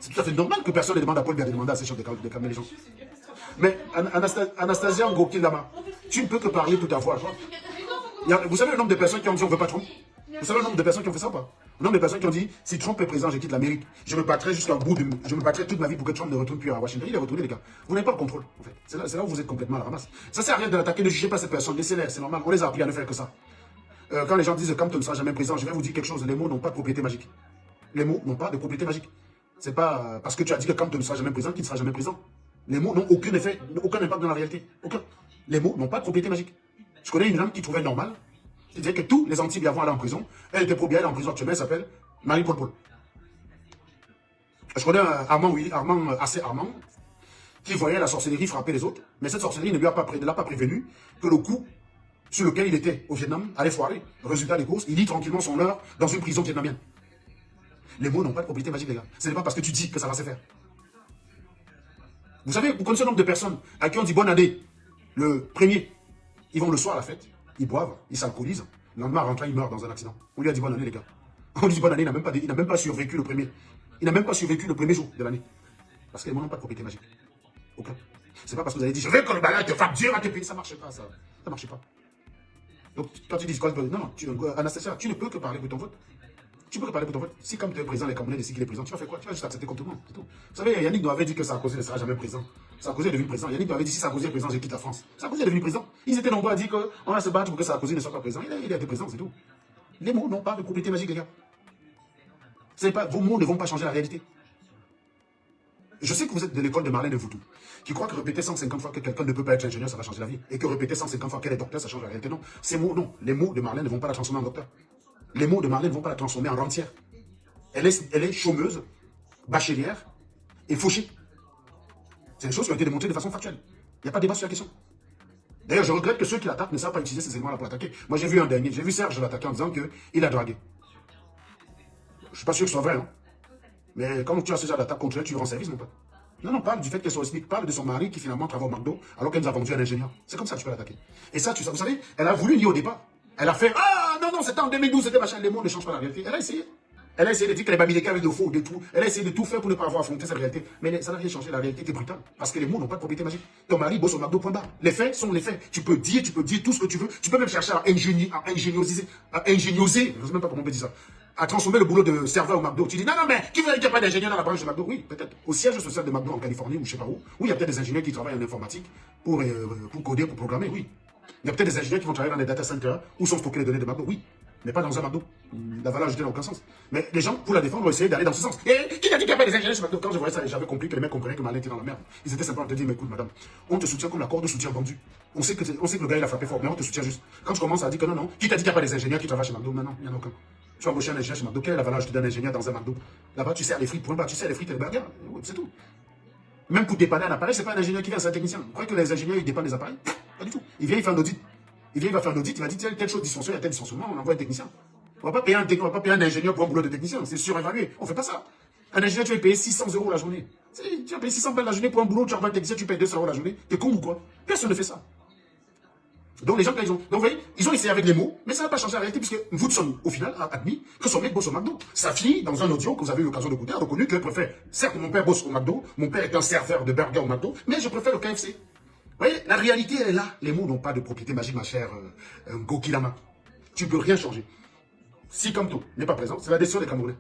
C'est tout à fait normal que personne ne demande à Paul Biya de demander à ses chefs de calmer les gens. Mais Anastasia Ngokilama, tu ne peux que parler tout à voix. Vous savez le nombre de personnes qui ont dit on ne veut pas Trump? Vous savez le nombre de personnes qui ont fait ça ou pas? Le nombre de personnes qui ont dit si Trump est président, je quitte l'Amérique. Je me battrai jusqu'au bout je me battrai toute ma vie pour que Trump ne retourne plus à Washington. Il est retourné, les gars. Vous n'avez pas le contrôle, en fait. C'est là où vous êtes complètement à la ramasse. Ça sert à rien de l'attaquer, ne jugez pas cette personne. Laissez-les, c'est normal. On les a appris à ne faire que ça. Quand les gens disent Kamto ne sera jamais président, je vais vous dire quelque chose. Les mots n'ont pas de propriété magique. Les mots n'ont pas de propriété magique. C'est pas parce que tu as dit que Kamto ne sera jamais président qu'il ne sera jamais président. Les mots n'ont aucun effet, aucun impact dans la réalité. Aucun. Les mots n'ont pas de propriété magique. Je connais une dame qui trouvait normal. Qui disait que tous les anti-Biya vont aller en prison. Elle était pro-Biya, elle est en prison actuellement, elle s'appelle Marie-Paul Paul. Je connais un Armand, qui voyait la sorcellerie frapper les autres, mais cette sorcellerie ne l'a pas prévenu que le coup sur lequel il était au Vietnam allait foirer. Résultat des courses, il lit tranquillement son heure dans une prison vietnamienne. Les mots n'ont pas de propriété magique, les gars. Ce n'est pas parce que tu dis que ça va se faire. Vous savez, vous connaissez le nombre de personnes à qui on dit bonne année. Le premier, ils vont le soir à la fête, ils boivent, ils s'alcoolisent. Le lendemain, rentrant, il meurt dans un accident. On lui a dit bonne année, les gars. On lui dit bonne année, il n'a même pas survécu le premier. Il n'a même pas survécu le premier jour de l'année. Parce que les mots n'ont pas de propriété magique. Aucun. C'est pas parce que vous avez dit je veux que le bagage te frappe Dieu va te payer. Ça ne marche pas, ça. Ça ne marche pas. Donc, quand tu dis non, Anastasia, tu ne peux que parler pour ton vote. Tu peux que parler pour ton vote. Si comme tu es président, les Camerounais décident qu'il est président, tu vas faire quoi? Tu vas juste accepter comme tout le monde. C'est tout. Vous savez, Yannick avait dit que Sarkozy ne sera jamais président. Sarkozy est devenu président. Yannick avait dit si Sarkozy est président, je quitte la France. Sarkozy est devenu président. Ils étaient nombreux à dire qu'on va se battre pour que Sarkozy ne soit pas président. Il a été président, c'est tout. Les mots n'ont pas de propriété magique, les gars. Vos mots ne vont pas changer la réalité. Je sais que vous êtes de l'école de Marlène Voutou, qui croit que répéter 150 fois que quelqu'un ne peut pas être ingénieur, ça va changer la vie. Et que répéter 150 fois qu'elle est docteur, ça change la réalité. Non. Ces mots, non. Les mots de Marlène ne vont pas la transformer en docteur. Les mots de Marlène ne vont pas la transformer en rentière. Elle est chômeuse, bachelière et fauchée. C'est des choses qui ont été démontrées de façon factuelle. Il n'y a pas de débat sur la question. D'ailleurs, je regrette que ceux qui l'attaquent ne savent pas utiliser ces éléments-là pour l'attaquer. Moi, j'ai vu un dernier, j'ai vu Serge l'attaquer en disant qu'il a dragué. Je ne suis pas sûr que ce soit vrai, hein. Mais quand tu as ce genre d'attaque contre elle, tu lui rends service, mon pote. Non, parle du fait qu'elle soit explique, parle de son mari qui finalement travaille au McDo alors qu'elle nous a vendu un ingénieur. C'est comme ça que tu peux l'attaquer. Et ça, vous savez, elle a voulu nier au départ. Elle a fait ah non, c'était en 2012, c'était machin, les mots ne changent pas la réalité. Elle a essayé. Elle a essayé de dire qu'elle est babylée avec de faux, de tout. Elle a essayé de tout faire pour ne pas avoir affronté cette réalité. Mais ça n'a rien changé. La réalité était brutale. Parce que les mots n'ont pas de propriété magique. Ton mari bosse au McDo, point barre. Les faits sont les faits. Tu peux dire tout ce que tu veux. Tu peux même chercher à ingéniosier. Je ne sais même pas comment on peut dire ça. À transformer le boulot de serveur au McDo. Tu dis non, mais qui veut dire qu'il n'y a pas d'ingénieur dans la branche de McDo? Oui, peut-être. Au siège social de McDo en Californie ou je ne sais pas où il y a peut-être des ingénieurs qui travaillent en informatique pour coder, pour programmer, oui. Il y a peut-être des ingénieurs qui vont travailler dans des data centers où sont stockées les données de McDo, oui. Mais pas dans un McDo. La valeur ajoutée n'a aucun sens. Mais les gens, pour la défendre, ont essayé d'aller dans ce sens. Et qui a dit qu'il n'y a pas des ingénieurs chez McDo? Quand je voyais ça, j'avais compris que les mecs comprenaient que Malin était dans la merde. Ils étaient simplement à te dire, mais écoute, madame, on te soutient comme la corde de soutien vendu. On sait que le gars, il a frappé fort, mais on te soutient juste. Quand je commence à dire que non, qui t'a dit qu'il n'y a pas des ingénieurs qui travaillent chez McDo? Non, il n'y en a aucun. Tu vas embaucher un ingénieur chez McDo, quelle est la valeur ajoutée d'un ingénieur dans un McDo? Là-bas, tu sers les frites, point barre, tu sers les frites et les burgers. C'est tout. Même pour dépanner un appareil, c'est pas un ingénieur qui vient, c'est un technicien. Vous croyez que les ingénieurs, ils dépannent les appareils? Pas du tout. Il vient, il fait un audit. Il va faire un audit, il va dire telle chose dysfonctionne, il y a tel dysfonctionnement, on envoie un technicien. On ne va pas payer un ingénieur pour un boulot de technicien, c'est surévalué. On ne fait pas ça. Un ingénieur, tu vas payer 600 € la journée. Tu vas payer 600 balles la journée pour un boulot, tu envoies un technicien, tu payes 200 € la journée. T'es con ou quoi? Personne ne fait ça. Donc les gens, quand donc vous voyez, ils ont essayé avec les mots, mais ça n'a pas changé la réalité, puisque Woodson, au final, a admis que son mec bosse au McDo. Sa fille, dans un audio que vous avez eu l'occasion d'écouter, a reconnu qu'elle préfère, certes, mon père bosse au McDo, mon père est un serveur de burger au McDo, mais je préfère le KFC. Vous voyez, la réalité, elle est là. Les mots n'ont pas de propriété magique, ma chère Ngokilama. Tu ne peux rien changer. Si Kamto n'est pas présent, c'est la décision des Camerounais.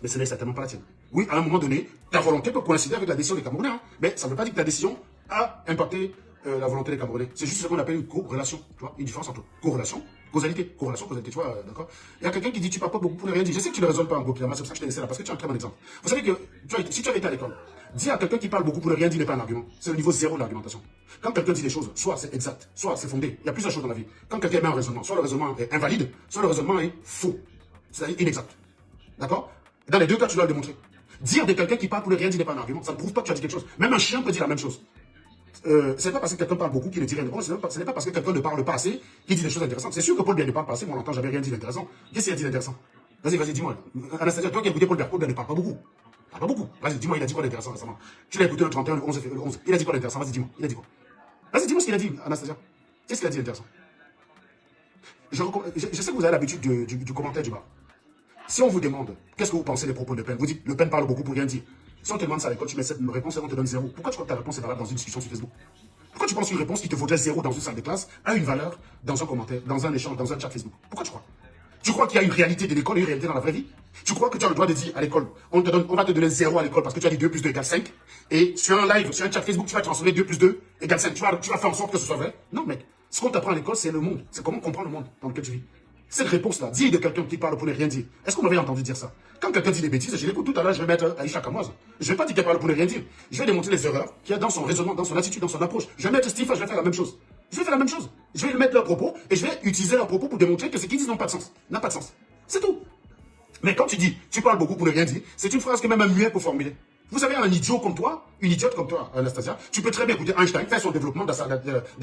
Mais ce n'est certainement pas la tienne. Oui, à un moment donné, ta volonté peut coïncider avec la décision des Camerounais, hein, mais ça ne veut pas dire que ta décision a impacté la volonté des Camerounais. C'est juste ce qu'on appelle une corrélation. Tu vois, une différence entre corrélation Causalité, corrélation, causalité, tu vois, d'accord. Il y a quelqu'un qui dit tu parles pas beaucoup pour ne rien dire. Je sais que tu ne raisonnes pas en gros, Pierre, c'est pour ça que je t'ai laissé là, parce que tu es un très bon exemple. Vous savez que si tu avais été à l'école, dis à quelqu'un qui parle beaucoup pour ne rien dire n'est pas un argument. C'est le niveau zéro de l'argumentation. Quand quelqu'un dit des choses, soit c'est exact, soit c'est fondé. Il y a plusieurs choses dans la vie. Quand quelqu'un met un raisonnement, soit le raisonnement est invalide, soit le raisonnement est faux. C'est-à-dire inexact. D'accord. Dans les deux cas, tu dois le démontrer. Dire de quelqu'un qui parle pour ne rien dire n'est pas un argument. Ça ne prouve pas que tu as dit quelque chose. Même un chien peut dire la même chose. Ce n'est pas parce que quelqu'un parle beaucoup qu'il ne dit rien de bon, ce n'est pas parce que quelqu'un ne parle pas assez qu'il dit des choses intéressantes. C'est sûr que Paul Biya ne parle pas assez, moi on l'entend, j'avais rien dit d'intéressant. Qu'est-ce qu'il a dit d'intéressant? Vas-y, dis-moi. Anastasia, toi qui as écouté Paul Biya ne parle pas beaucoup. Il parle pas beaucoup. Vas-y, dis-moi, il a dit quoi d'intéressant récemment? Tu l'as écouté le 31, le 11, le 11. Il a dit quoi d'intéressant? Vas-y, dis-moi. Il a dit quoi? Vas-y, dis-moi ce qu'il a dit, Anastasia. Qu'est-ce qu'il a dit d'intéressant? Je sais que vous avez l'habitude du commentaire du bas. Si on vous demande, qu'est-ce que vous pensez des propos de Le Pen? Vous dites, Le Pen parle beaucoup pour rien dire. Si on te demande ça à l'école, tu mets cette réponse et on te donne 0. Pourquoi tu crois que ta réponse est valable dans une discussion sur Facebook? Pourquoi tu penses qu'une réponse qui te vaudrait 0 dans une salle de classe a une valeur dans un commentaire, dans un échange, dans un chat Facebook? Pourquoi tu crois? Tu crois qu'il y a une réalité de l'école et une réalité dans la vraie vie? Tu crois que tu as le droit de dire à l'école, on va te donner 0 à l'école parce que tu as dit 2 plus 2 égale 5, et sur un live, sur un chat Facebook, tu vas transformer 2 plus 2 égale 5. Tu vas faire en sorte que ce soit vrai? Non, mec. Ce qu'on t'apprend à l'école, c'est le monde. C'est comment comprendre le monde dans lequel tu vis. Cette réponse-là, dire de quelqu'un qui parle pour ne rien dire, est-ce qu'on m'avait entendu dire ça? Quand quelqu'un dit des bêtises, je l'écoute tout à l'heure, je vais mettre Aïcha Kamoise. Je ne vais pas dire qu'elle parle pour ne rien dire. Je vais démontrer les erreurs qu'il y a dans son raisonnement, dans son attitude, dans son approche. Je vais mettre Steve, je vais faire la même chose. Je vais faire la même chose. Je vais mettre leurs propos et je vais utiliser leurs propos pour démontrer que ce qu'ils disent n'a pas de sens. N'a pas de sens. C'est tout. Mais quand tu dis, tu parles beaucoup pour ne rien dire, c'est une phrase que même un muet peut formuler. Vous savez, un idiot comme toi, une idiote comme toi, Anastasia, tu peux très bien écouter Einstein faire son développement de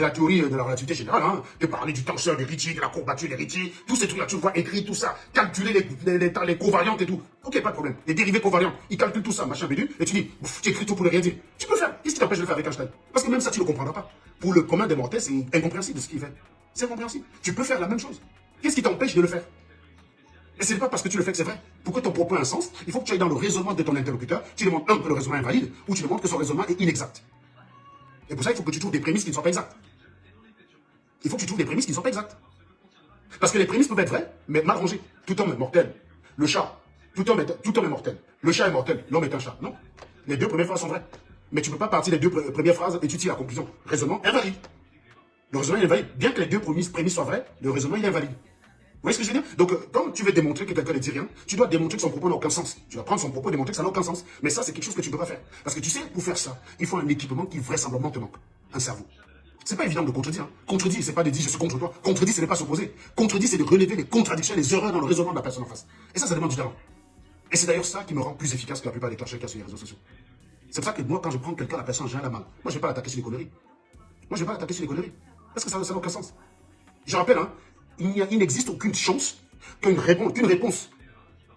la théorie de la relativité générale, hein, de parler du tenseur de Ricci, de la courbature de Ricci, tous ces trucs-là, tu vois écrit tout ça, calculer les covariantes et tout. Ok, pas de problème. Les dérivés covariants, ils calculent tout ça, machin bédu, et tu dis, tu écris tout pour ne rien dire. Tu peux faire. Qu'est-ce qui t'empêche de le faire avec Einstein? Parce que même ça, tu ne le comprendras pas. Pour le commun des mortels, c'est incompréhensible de ce qu'il fait. C'est incompréhensible. Tu peux faire la même chose. Qu'est-ce qui t'empêche de le faire? Et ce n'est pas parce que tu le fais que c'est vrai. Pour que ton propos ait un sens, il faut que tu ailles dans le raisonnement de ton interlocuteur. Tu demandes que le raisonnement est invalide, ou tu demandes que son raisonnement est inexact. Et pour ça, il faut que tu trouves des prémices qui ne sont pas exactes. Il faut que tu trouves des prémices qui ne sont pas exactes. Parce que les prémices peuvent être vraies, mais mal rangées. Tout homme est mortel. Le chat, tout homme est mortel. Le chat est mortel, l'homme est un chat. Non. Les deux premières phrases sont vraies. Mais tu ne peux pas partir des deux premières phrases et tu tires la conclusion. Raisonnement invalide. Le raisonnement est invalide. Bien que les deux prémices soient vraies, le raisonnement est invalide. Vous voyez ce que je veux dire? Donc, quand tu veux démontrer que quelqu'un ne dit rien, tu dois démontrer que son propos n'a aucun sens. Tu vas prendre son propos et démontrer que ça n'a aucun sens. Mais ça, c'est quelque chose que tu ne peux pas faire. Parce que tu sais, pour faire ça, il faut un équipement qui vraisemblablement te manque. Un cerveau. C'est pas évident de contredire. Hein. Contredire, c'est pas de dire je suis contre toi. Contredire, ce n'est pas s'opposer. Contredire, c'est de relever les contradictions, les erreurs dans le raisonnement de la personne en face. Et ça demande du talent. Et c'est d'ailleurs ça qui me rend plus efficace que la plupart des clashers qu'il y a sur les réseaux sociaux. C'est pour ça que moi, quand je prends quelqu'un, la personne, j'ai la main. Moi, je ne vais pas l'attaquer sur les conneries. Moi, je ne vais pas l'attaquer sur les conneries. Parce que ça n'a aucun sens. Je rappelle, hein, il n'existe aucune chance qu'une réponse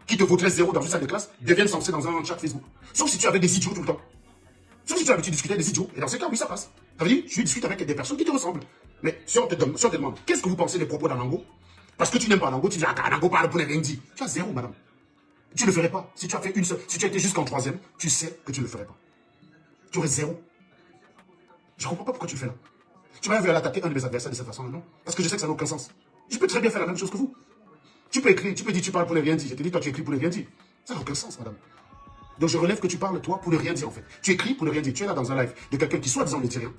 qui te vaudrait 0 dans une salle de classe devienne censée dans un chat Facebook. Sauf si tu avais des idiots tout le temps. Sauf si tu as l'habitude de discuter avec des idiots. Et dans ce cas, oui, ça passe. Ça veut dire, tu discutes avec des personnes qui te ressemblent. Mais si on te demande, qu'est-ce que vous pensez des propos d'Anango? Parce que tu n'aimes pas Anango, tu dis, ah, Anango parle pour les lundis. Tu as 0, madame. Tu ne le ferais pas. Si tu as fait si tu as été jusqu'en 3e, tu sais que tu ne le ferais pas. Tu aurais 0. Je ne comprends pas pourquoi tu le fais là. Tu vas attaquer un de mes adversaires de cette façon, non? Parce que je sais que ça n'a aucun sens. Je peux très bien faire la même chose que vous. Tu peux écrire, tu peux dire tu parles pour ne rien dire. Je te dis, toi tu écris pour ne rien dire. Ça n'a aucun sens, madame. Donc je relève que tu parles, toi, pour ne rien dire en fait. Tu écris pour ne rien dire. Tu es là dans un live de quelqu'un qui soi-disant ne dit rien.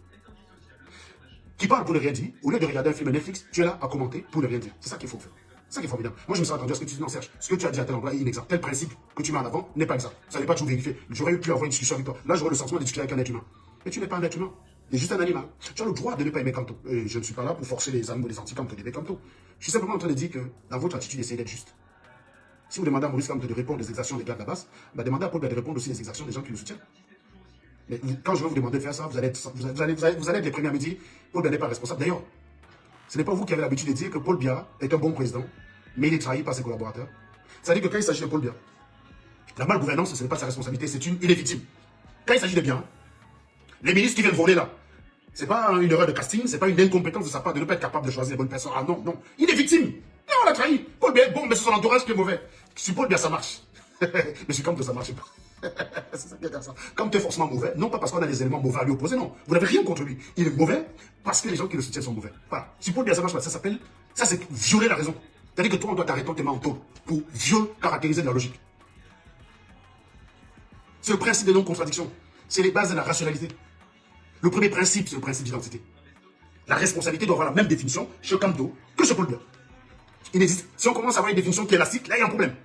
Qui parle pour ne rien dire. Au lieu de regarder un film Netflix, tu es là à commenter pour ne rien dire. C'est ça qu'il faut faire. C'est ça qui est formidable. Moi je me suis attendu à ce que tu dis, non Serge, ce que tu as dit à tel endroit est inexact. Tel principe que tu mets en avant n'est pas exact. Ça n'est pas toujours vérifié. J'aurais pu avoir une discussion avec toi. Là j'aurais le sentiment de discuter avec un être humain. Mais tu n'es pas un être humain. Tu es juste un animal. Tu as le droit de ne pas aimer Kanto. Et je ne suis pas là pour forcer les animaux, les anti-Kanto d'aimer Kanto. Je suis simplement en train de dire que dans votre attitude, essayez d'être juste. Si vous demandez à Maurice Kamto de répondre des exactions des gars de la base, bah demandez à Paul de répondre aussi des exactions des gens qui le soutiennent. Mais quand je vais vous demander de faire ça, vous allez être les premiers à me dire Paul Biya n'est pas responsable. D'ailleurs, ce n'est pas vous qui avez l'habitude de dire que Paul Biya est un bon président, mais il est trahi par ses collaborateurs. C'est-à-dire que quand il s'agit de Paul Biya, la malgouvernance, ce n'est pas sa responsabilité, il est victime. Quand il s'agit de bien, les ministres qui viennent voler là, ce n'est pas une erreur de casting, ce n'est pas une incompétence de sa part de ne pas être capable de choisir les bonnes personnes. Ah non, non, il est victime. Non, on l'a trahi. Paul Biya est bon, mais c'est son entourage qui est mauvais. Si Paul Biya, ça marche. Mais si Kamto, ça ne marche pas. C'est ça qui est intéressant. Kamto est forcément mauvais, non pas parce qu'on a des éléments mauvais à lui opposer, non. Vous n'avez rien contre lui. Il est mauvais parce que les gens qui le soutiennent sont mauvais. Voilà. Si Paul Biya, ça marche pas, ça c'est violer la raison. C'est-à-dire que toi, on doit t'arrêter tes mains en tôle pour caractériser de la logique. C'est le principe de non-contradiction. C'est les bases de la rationalité. Le premier principe, c'est le principe d'identité. La responsabilité doit avoir la même définition chez Kamto que chez Paul Biya. Il existe. Si on commence à avoir une définition qui est élastique, là, il y a un problème.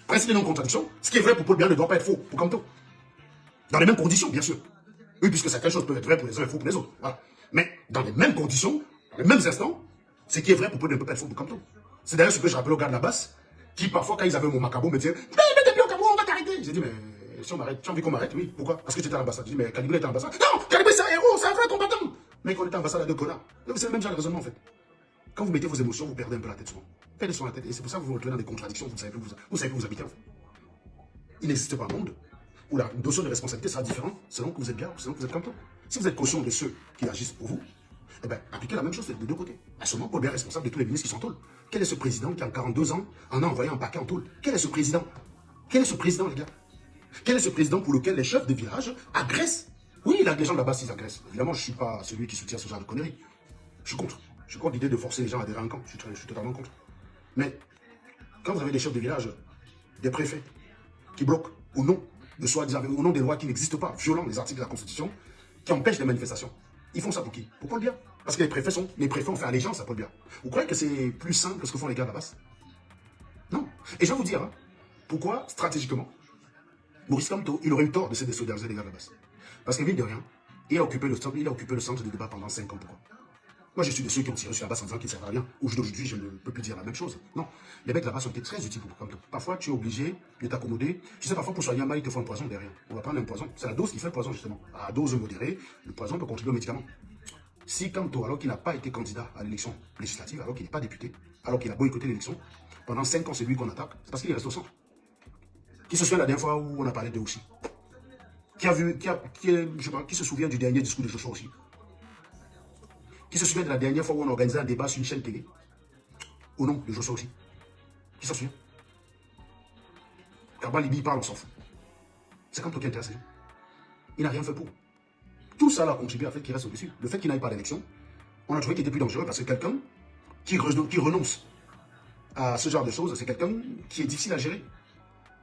Principe de non-contradiction, ce qui est vrai pour Paul Biya ne doit pas être faux pour Kanto. Dans les mêmes conditions, bien sûr. Oui, puisque certaines choses peuvent être vraies pour les uns et faux pour les autres. Voilà. Mais dans les mêmes conditions, dans les mêmes instants, ce qui est vrai pour Paul ne peut pas être faux pour Kanto. C'est d'ailleurs ce que je rappelle aux gars de la basse, qui parfois, quand ils avaient mon macabo, me disaient « Mais t'es bien au Cameroun, on va t'arrêter !» J'ai dit « Mais si on m'arrête, tu as envie qu'on m'arrête? Oui. Pourquoi? Parce que tu étais à l'ambassade. » J'ai dit « Mais Calibré était à l'ambassade. » Non, Calibré c'est un héros, c'est un vrai combattant. Mais quand on était à l'ambassade à deux connards. C'est le même genre de raisonnement en fait. Quand vous mettez vos émotions, vous perdez un peu la tête souvent. Perdez sur la tête. Et c'est pour ça que vous vous retrouvez dans des contradictions, vous savez plus où vous habitez en fait. Il n'existe pas un monde où la notion de responsabilité sera différente selon que vous êtes bien ou selon que vous êtes content. Si vous êtes conscient de ceux qui agissent pour vous, eh bien, appliquez la même chose des deux côtés. À ce moment, Paul Biya est responsable de tous les ministres qui sont en tôle. Quel est ce président qui, en 42 ans, en a envoyé un paquet en tôle? Quel est ce président? Quel est ce président, les gars? Quel est ce président pour lequel les chefs de village agressent? Oui, les gens de la base, ils agressent. Évidemment, je ne suis pas celui qui soutient ce genre de conneries. Je suis contre. Je suis contre l'idée de forcer les gens à adhérer à un camp. Je suis totalement contre. Mais, quand vous avez des chefs de village, des préfets, qui bloquent au nom de soi-disant, au nom des lois qui n'existent pas, violant les articles de la Constitution, qui empêchent les manifestations. Ils font ça pour qui? Pour Paul Biya. Parce que les préfets ont fait allégeance à Paul Biya. Vous croyez que c'est plus simple que ce que font les gars de la basse? Non. Et je vais vous dire, hein, pourquoi, stratégiquement, Maurice Kamto, il aurait eu tort de se désolidariser des gars de la basse. Parce que, mine de rien, il a occupé le centre de débat pendant 5 ans. Pourquoi? Moi, je suis de ceux qui ont tiré sur la basse en disant qu'il ne servait à rien. Aujourd'hui, je ne peux plus dire la même chose. Non. Les mecs de la basse ont été très utiles pour Kamto. Parfois, tu es obligé de t'accommoder. Tu sais, parfois, pour soigner un mal, il te faut un poison derrière. On va prendre un poison. C'est la dose qui fait le poison, justement. À dose modérée, le poison peut contribuer au médicament. Si Kamto, alors qu'il n'a pas été candidat à l'élection législative, alors qu'il n'est pas député, alors qu'il a boycotté l'élection, pendant 5 ans, c'est lui qu'on attaque, c'est parce qu'il reste au centre. Qui se souvient la dernière fois où on a parlé de aussi? Qui se souvient du dernier discours de Joshua aussi? Qui se souvient de la dernière fois où on a organisé un débat sur une chaîne télé au nom de Joshua aussi? Qui s'en souvient? Karba Libi parle, on s'en fout. C'est comme toi qui est intéressé. Il n'a rien fait pour. Tout ça a contribué à fait qu'il reste au-dessus. Le fait qu'il n'aille pas d'élection, on a trouvé qu'il était plus dangereux parce que quelqu'un qui renonce à ce genre de choses, c'est quelqu'un qui est difficile à gérer.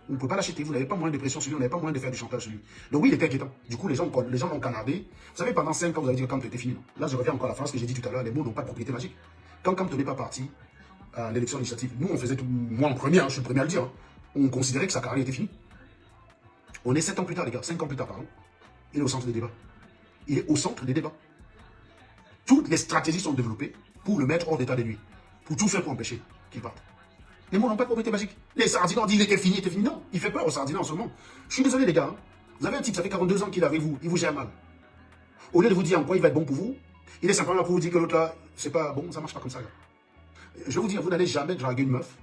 Vous ne pouvez pas l'acheter, vous n'avez pas moyen de pression sur lui, vous n'avez pas moyen de faire du chantage sur lui. Donc oui, il était inquiétant. Du coup, les gens l'ont canardé. Vous savez, pendant 5 ans, vous avez dit que Kamto était fini. Là, je reviens encore à la phrase que j'ai dit tout à l'heure, les mots n'ont pas de propriété magique. Quand Kamto n'est pas parti à l'élection législative, nous, on faisait tout, moi en premier, je suis le premier à le dire, hein, on considérait que sa carrière était finie. On est 7 ans plus tard, les gars, 5 ans plus tard, pardon. Il est au centre des débats. Il est au centre des débats. Toutes les stratégies sont développées pour le mettre hors d'état de nuit. Pour tout faire pour empêcher qu'il parte. Les mots n'ont pas de propriété magique. Les Sardinans ont dit qu'il était fini, Non, il fait peur aux Sardinans en ce moment. Je suis désolé les gars. Hein. Vous avez un type, ça fait 42 ans qu'il est avec vous, il vous gère mal. Au lieu de vous dire en quoi il va être bon pour vous, il est simplement là pour vous dire que l'autre là, c'est pas bon, ça marche pas comme ça. Là. Je vais vous dire, vous n'allez jamais draguer une meuf,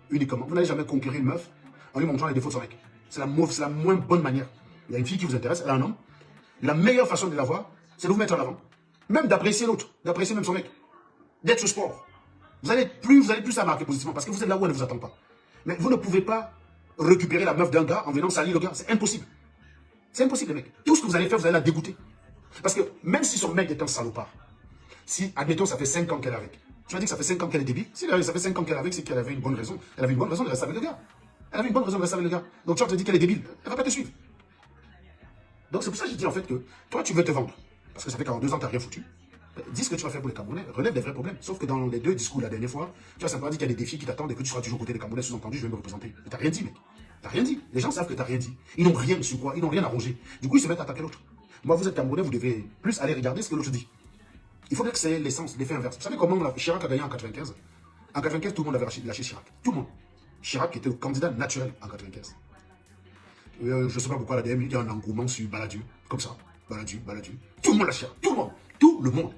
uniquement. Vous n'allez jamais conquérir une meuf en lui montrant les défauts de son mec. C'est la moins bonne manière. Il y a une fille qui vous intéresse, elle a un homme. La meilleure façon de l'avoir, c'est de vous mettre en avant. Même d'apprécier l'autre, d'apprécier même son mec. D'être ce sport. Vous allez plus la marquer positivement parce que vous êtes là où elle ne vous attend pas. Mais vous ne pouvez pas récupérer la meuf d'un gars en venant salir le gars. C'est impossible. C'est impossible, les mecs. Tout ce que vous allez faire, vous allez la dégoûter. Parce que même si son mec est un salopard, si, admettons, ça fait 5 ans qu'elle est avec, tu m'as dit que ça fait 5 ans qu'elle est débile. Si ça fait 5 ans qu'elle est avec, c'est qu'elle avait une bonne raison. Elle avait une bonne raison de rester avec le gars. Elle avait une bonne raison de rester avec le gars. Donc tu vas te dire qu'elle est débile. Elle ne va pas te suivre. Donc c'est pour ça que je dis en fait que toi, tu veux te vendre. Parce que ça fait 42 ans que tu n'as rien foutu. Dis ce que tu vas faire pour les Camerounais, relève des vrais problèmes. Sauf que dans les deux discours la dernière fois, tu as simplement dit qu'il y a des défis qui t'attendent et que tu seras toujours aux côtés des Camerounais, sous-entendu, je vais me représenter. Mais t'as rien dit, mec. T'as rien dit. Les gens savent que t'as rien dit. Ils n'ont rien sur quoi, ils n'ont rien arrangé. Du coup, ils se mettent à attaquer l'autre. Moi, vous êtes Camerounais, vous devez plus aller regarder ce que l'autre dit. Il faudrait que c'est l'essence, l'effet inverse. Vous savez comment Chirac a gagné en 95? En 95, tout le monde avait lâché Chirac. Tout le monde. Chirac était le candidat naturel en 95. Je ne sais pas pourquoi la DM, il y a un engouement sur Baladieu. Comme ça. Baladieu. Tout le monde lâche Chirac. Tout le monde. Tout le monde.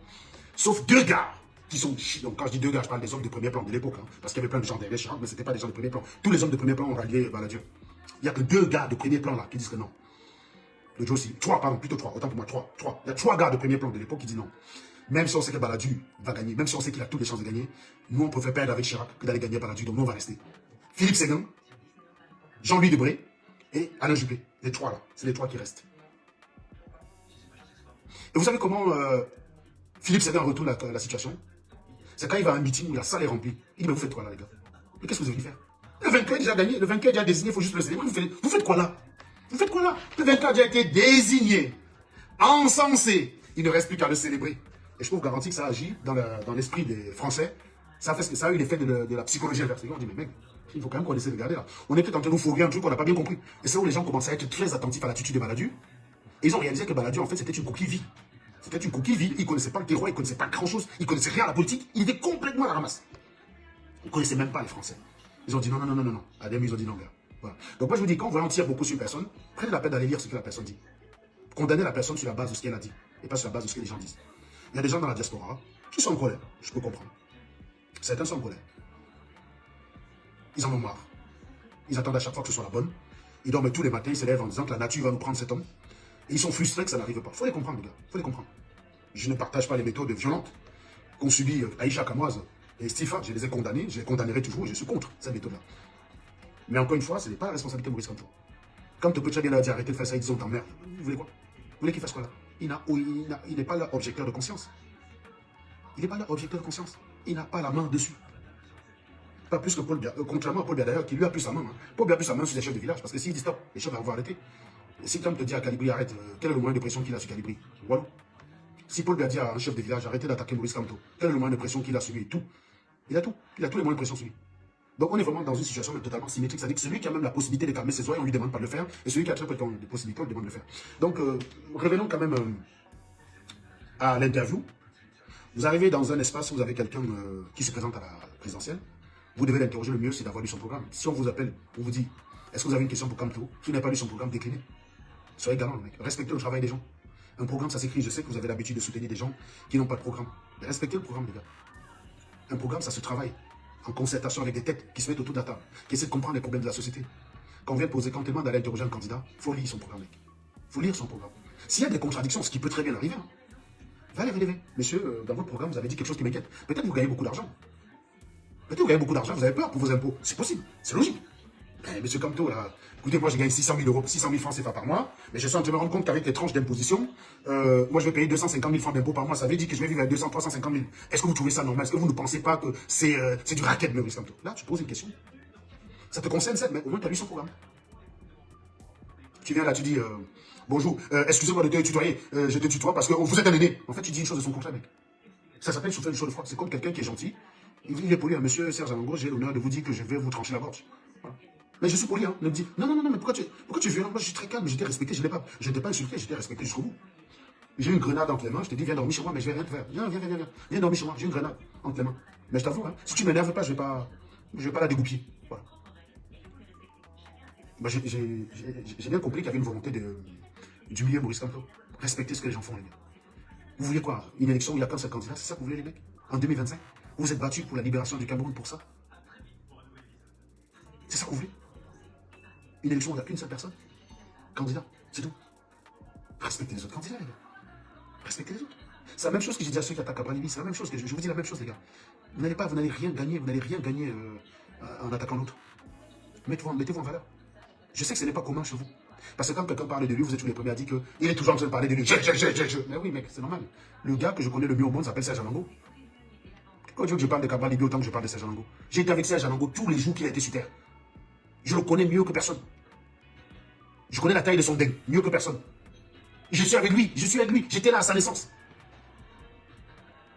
Sauf 2 gars qui sont... Donc quand je dis 2 gars, je parle des hommes de premier plan de l'époque. Hein, parce qu'il y avait plein de gens derrière Chirac, mais ce n'était pas des gens de premier plan. Tous les hommes de premier plan ont rallié Baladieu. Il n'y a que 2 gars de premier plan là qui disent que non. Le Joe aussi. 3, pardon, plutôt 3. Autant pour moi, 3. Il y a 3 gars de premier plan de l'époque qui disent non. Même si on sait que Baladieu va gagner, même si on sait qu'il a toutes les chances de gagner, nous on préfère perdre avec Chirac que d'aller gagner Baladieu. Donc nous on va rester. Philippe Séguin, Jean-Louis Debré et Alain Juppé. Les 3 là. C'est les 3 qui restent. Et vous savez comment... Philippe Séguin retourne la situation. C'est quand il va à un meeting où la salle est remplie. Il dit, mais vous faites quoi là, les gars? Mais qu'est-ce que vous avez faire? Le vainqueur a déjà gagné, le vainqueur a déjà désigné, il faut juste le célébrer. Vous faites quoi là? Vous faites quoi là? Le vainqueur a déjà été désigné, encensé. Il ne reste plus qu'à le célébrer. Et je peux vous garantir que ça agit dans l'esprit des Français Ça a eu l'effet de la psychologie inverse. On dit, mais mec, il faut quand même qu'on essaie de regarder là. On est peut-être en train de nous fourguer un truc qu'on n'a pas bien compris. Et c'est où les gens commencent à être très attentifs à l'attitude de Balladur. Et ils ont réalisé que Balladur, en fait, c'était une coquille vide. C'était une coquille vide. Il ne connaissait pas le terroir, il ne connaissait pas grand-chose, il ne connaissait rien à la politique. Il était complètement à la ramasse. Il ne connaissait même pas les Français. Ils ont dit non, non, non, non, non, non. À ils ont dit non, gars. Voilà. Donc moi, je vous dis, quand vous voyez on tire beaucoup sur une personne, prenez la peine d'aller lire ce que la personne dit. Condamnez la personne sur la base de ce qu'elle a dit, et pas sur la base de ce que les gens disent. Il y a des gens dans la diaspora qui sont en colère, je peux comprendre. Certains sont en colère. Ils en ont marre. Ils attendent à chaque fois que ce soit la bonne. Ils dorment tous les matins, ils se lèvent en disant que la nature va nous prendre cet homme. Et ils sont frustrés que ça n'arrive pas. Il faut les comprendre, les gars. Il faut les comprendre. Je ne partage pas les méthodes violentes qu'ont subi Aïcha Kamoise et Stifa. Je les ai condamnés, je les condamnerai toujours et je suis contre cette méthode-là. Mais encore une fois, ce n'est pas la responsabilité de Maurice Kamto. Quand le petit bien a dit arrêtez de faire ça, ils disent on t'emmerde. Vous voulez quoi? Vous voulez qu'il fasse quoi là? Il n'est pas l'objecteur de conscience. Il n'est pas l'objecteur de conscience. Il n'a pas la main dessus. Pas plus que Paul Biya, contrairement à Paul Biya d'ailleurs, qui lui a plus sa main. Hein. Paul Biya a plus sa main sur les chefs de village, parce que s'il dit stop, les chefs vont arrêter. Et si Tom te dit à Calibri arrête, quel est le moyen de pression qu'il a sur Calibri? Voilà. Si Paul Biya dit à un chef de village arrêtez d'attaquer Maurice Kamto, quel est le moyen de pression qu'il a sur lui? Tout. Il a tout. Il a tous les moyens de pression sur lui. Donc on est vraiment dans une situation totalement symétrique. C'est-à-dire que celui qui a même la possibilité de calmer ses oreilles, on ne lui demande pas de le faire. Et celui qui a très peu de possibilités, on lui demande de le faire. Donc revenons quand même à l'interview. Vous arrivez dans un espace où vous avez quelqu'un qui se présente à la présidentielle. Vous devez l'interroger, le mieux, c'est d'avoir lu son programme. Si on vous appelle, on vous dit, est-ce que vous avez une question pour Kamto? Si vous n'avez pas lu son programme, déclinez. Soyez galant, mec. Respectez le travail des gens. Un programme, ça s'écrit. Je sais que vous avez l'habitude de soutenir des gens qui n'ont pas de programme. Mais respectez le programme, les gars. Un programme, ça se travaille en concertation avec des têtes qui se mettent autour de la table, qui essaient de comprendre les problèmes de la société. Quand on vient poser, quand on demande d'aller interroger un candidat, il faut lire son programme, mec. Il faut lire son programme. S'il y a des contradictions, ce qui peut très bien arriver, hein, va les relever. Monsieur, dans votre programme, vous avez dit quelque chose qui m'inquiète. Peut-être que vous gagnez beaucoup d'argent. Peut-être que vous gagnez beaucoup d'argent, vous avez peur pour vos impôts. C'est possible, c'est logique. Mais monsieur Kamto, là, écoutez, moi je gagne 600 000 euros, 600 000 francs CFA par mois, mais je suis en train de me rendre compte qu'avec les tranches d'imposition, moi je vais payer 250 000 francs d'impôts par mois, ça veut dire que je vais vivre avec 200, 350 000. Est-ce que vous trouvez ça normal? Est-ce que vous ne pensez pas que c'est du racket, Maurice Kamto? Là, tu poses une question. Ça te concerne, cette, mais au moins tu as lu son programme. Tu viens là, tu dis, bonjour, excusez-moi de te tutoyer, je te tutoie parce que vous êtes un aîné. En fait, tu dis une chose de son contraire, mec. Ça s'appelle souffler une chose de froid. C'est comme quelqu'un qui est gentil. Il est poli, monsieur Serge Anango, j'ai l'honneur de vous dire que je vais vous trancher la gorge. Voilà. Mais je suis poli, hein. Ne me dis, non, non, non, mais pourquoi tu es violent? Moi, je suis très calme, j'étais respecté, je n'étais pas insulté, j'étais respecté jusqu'au bout. J'ai une grenade entre les mains, je te dis, viens dormir chez moi, mais je vais rien te faire. Viens dormir chez moi, j'ai une grenade entre les mains. Mais je t'avoue, hein, si tu ne m'énerves pas, je vais pas la dégoupiller. Voilà. Bah, j'ai bien compris qu'il y avait une volonté d'humilier Maurice Kamto. Respecter ce que les gens font, les gars. Vous voulez quoi? Une élection où il n'y a qu'un seul candidat? C'est ça que vous voulez, les mecs? En 2025? Vous vous êtes battus pour la libération du Cameroun pour ça? C'est ça que vous voulez? Une élection où il n'y a qu'une seule personne? Candidat, c'est tout. Respectez les autres candidats, les gars. Respectez les autres. C'est la même chose que j'ai dit à ceux qui attaquent Abraham Libi. C'est la même chose. Je vous dis la même chose, les gars. Vous n'allez rien gagner en attaquant l'autre. Mettez-vous en valeur. Je sais que ce n'est pas commun chez vous. Parce que quand quelqu'un parle de lui, vous êtes tous les premiers à dire qu'il est toujours en train de parler de lui. Mais oui, mec, c'est normal. Le gars que je connais le mieux au monde s'appelle Serge Anango. Quand tu veux que je parle de Cabral Libi autant que je parle de Serge Anango? J'ai été avec Serge Anango tous les jours qu'il a été sur terre. Je le connais mieux que personne. Je connais la taille de son dingue, mieux que personne. Je suis avec lui, j'étais là à sa naissance.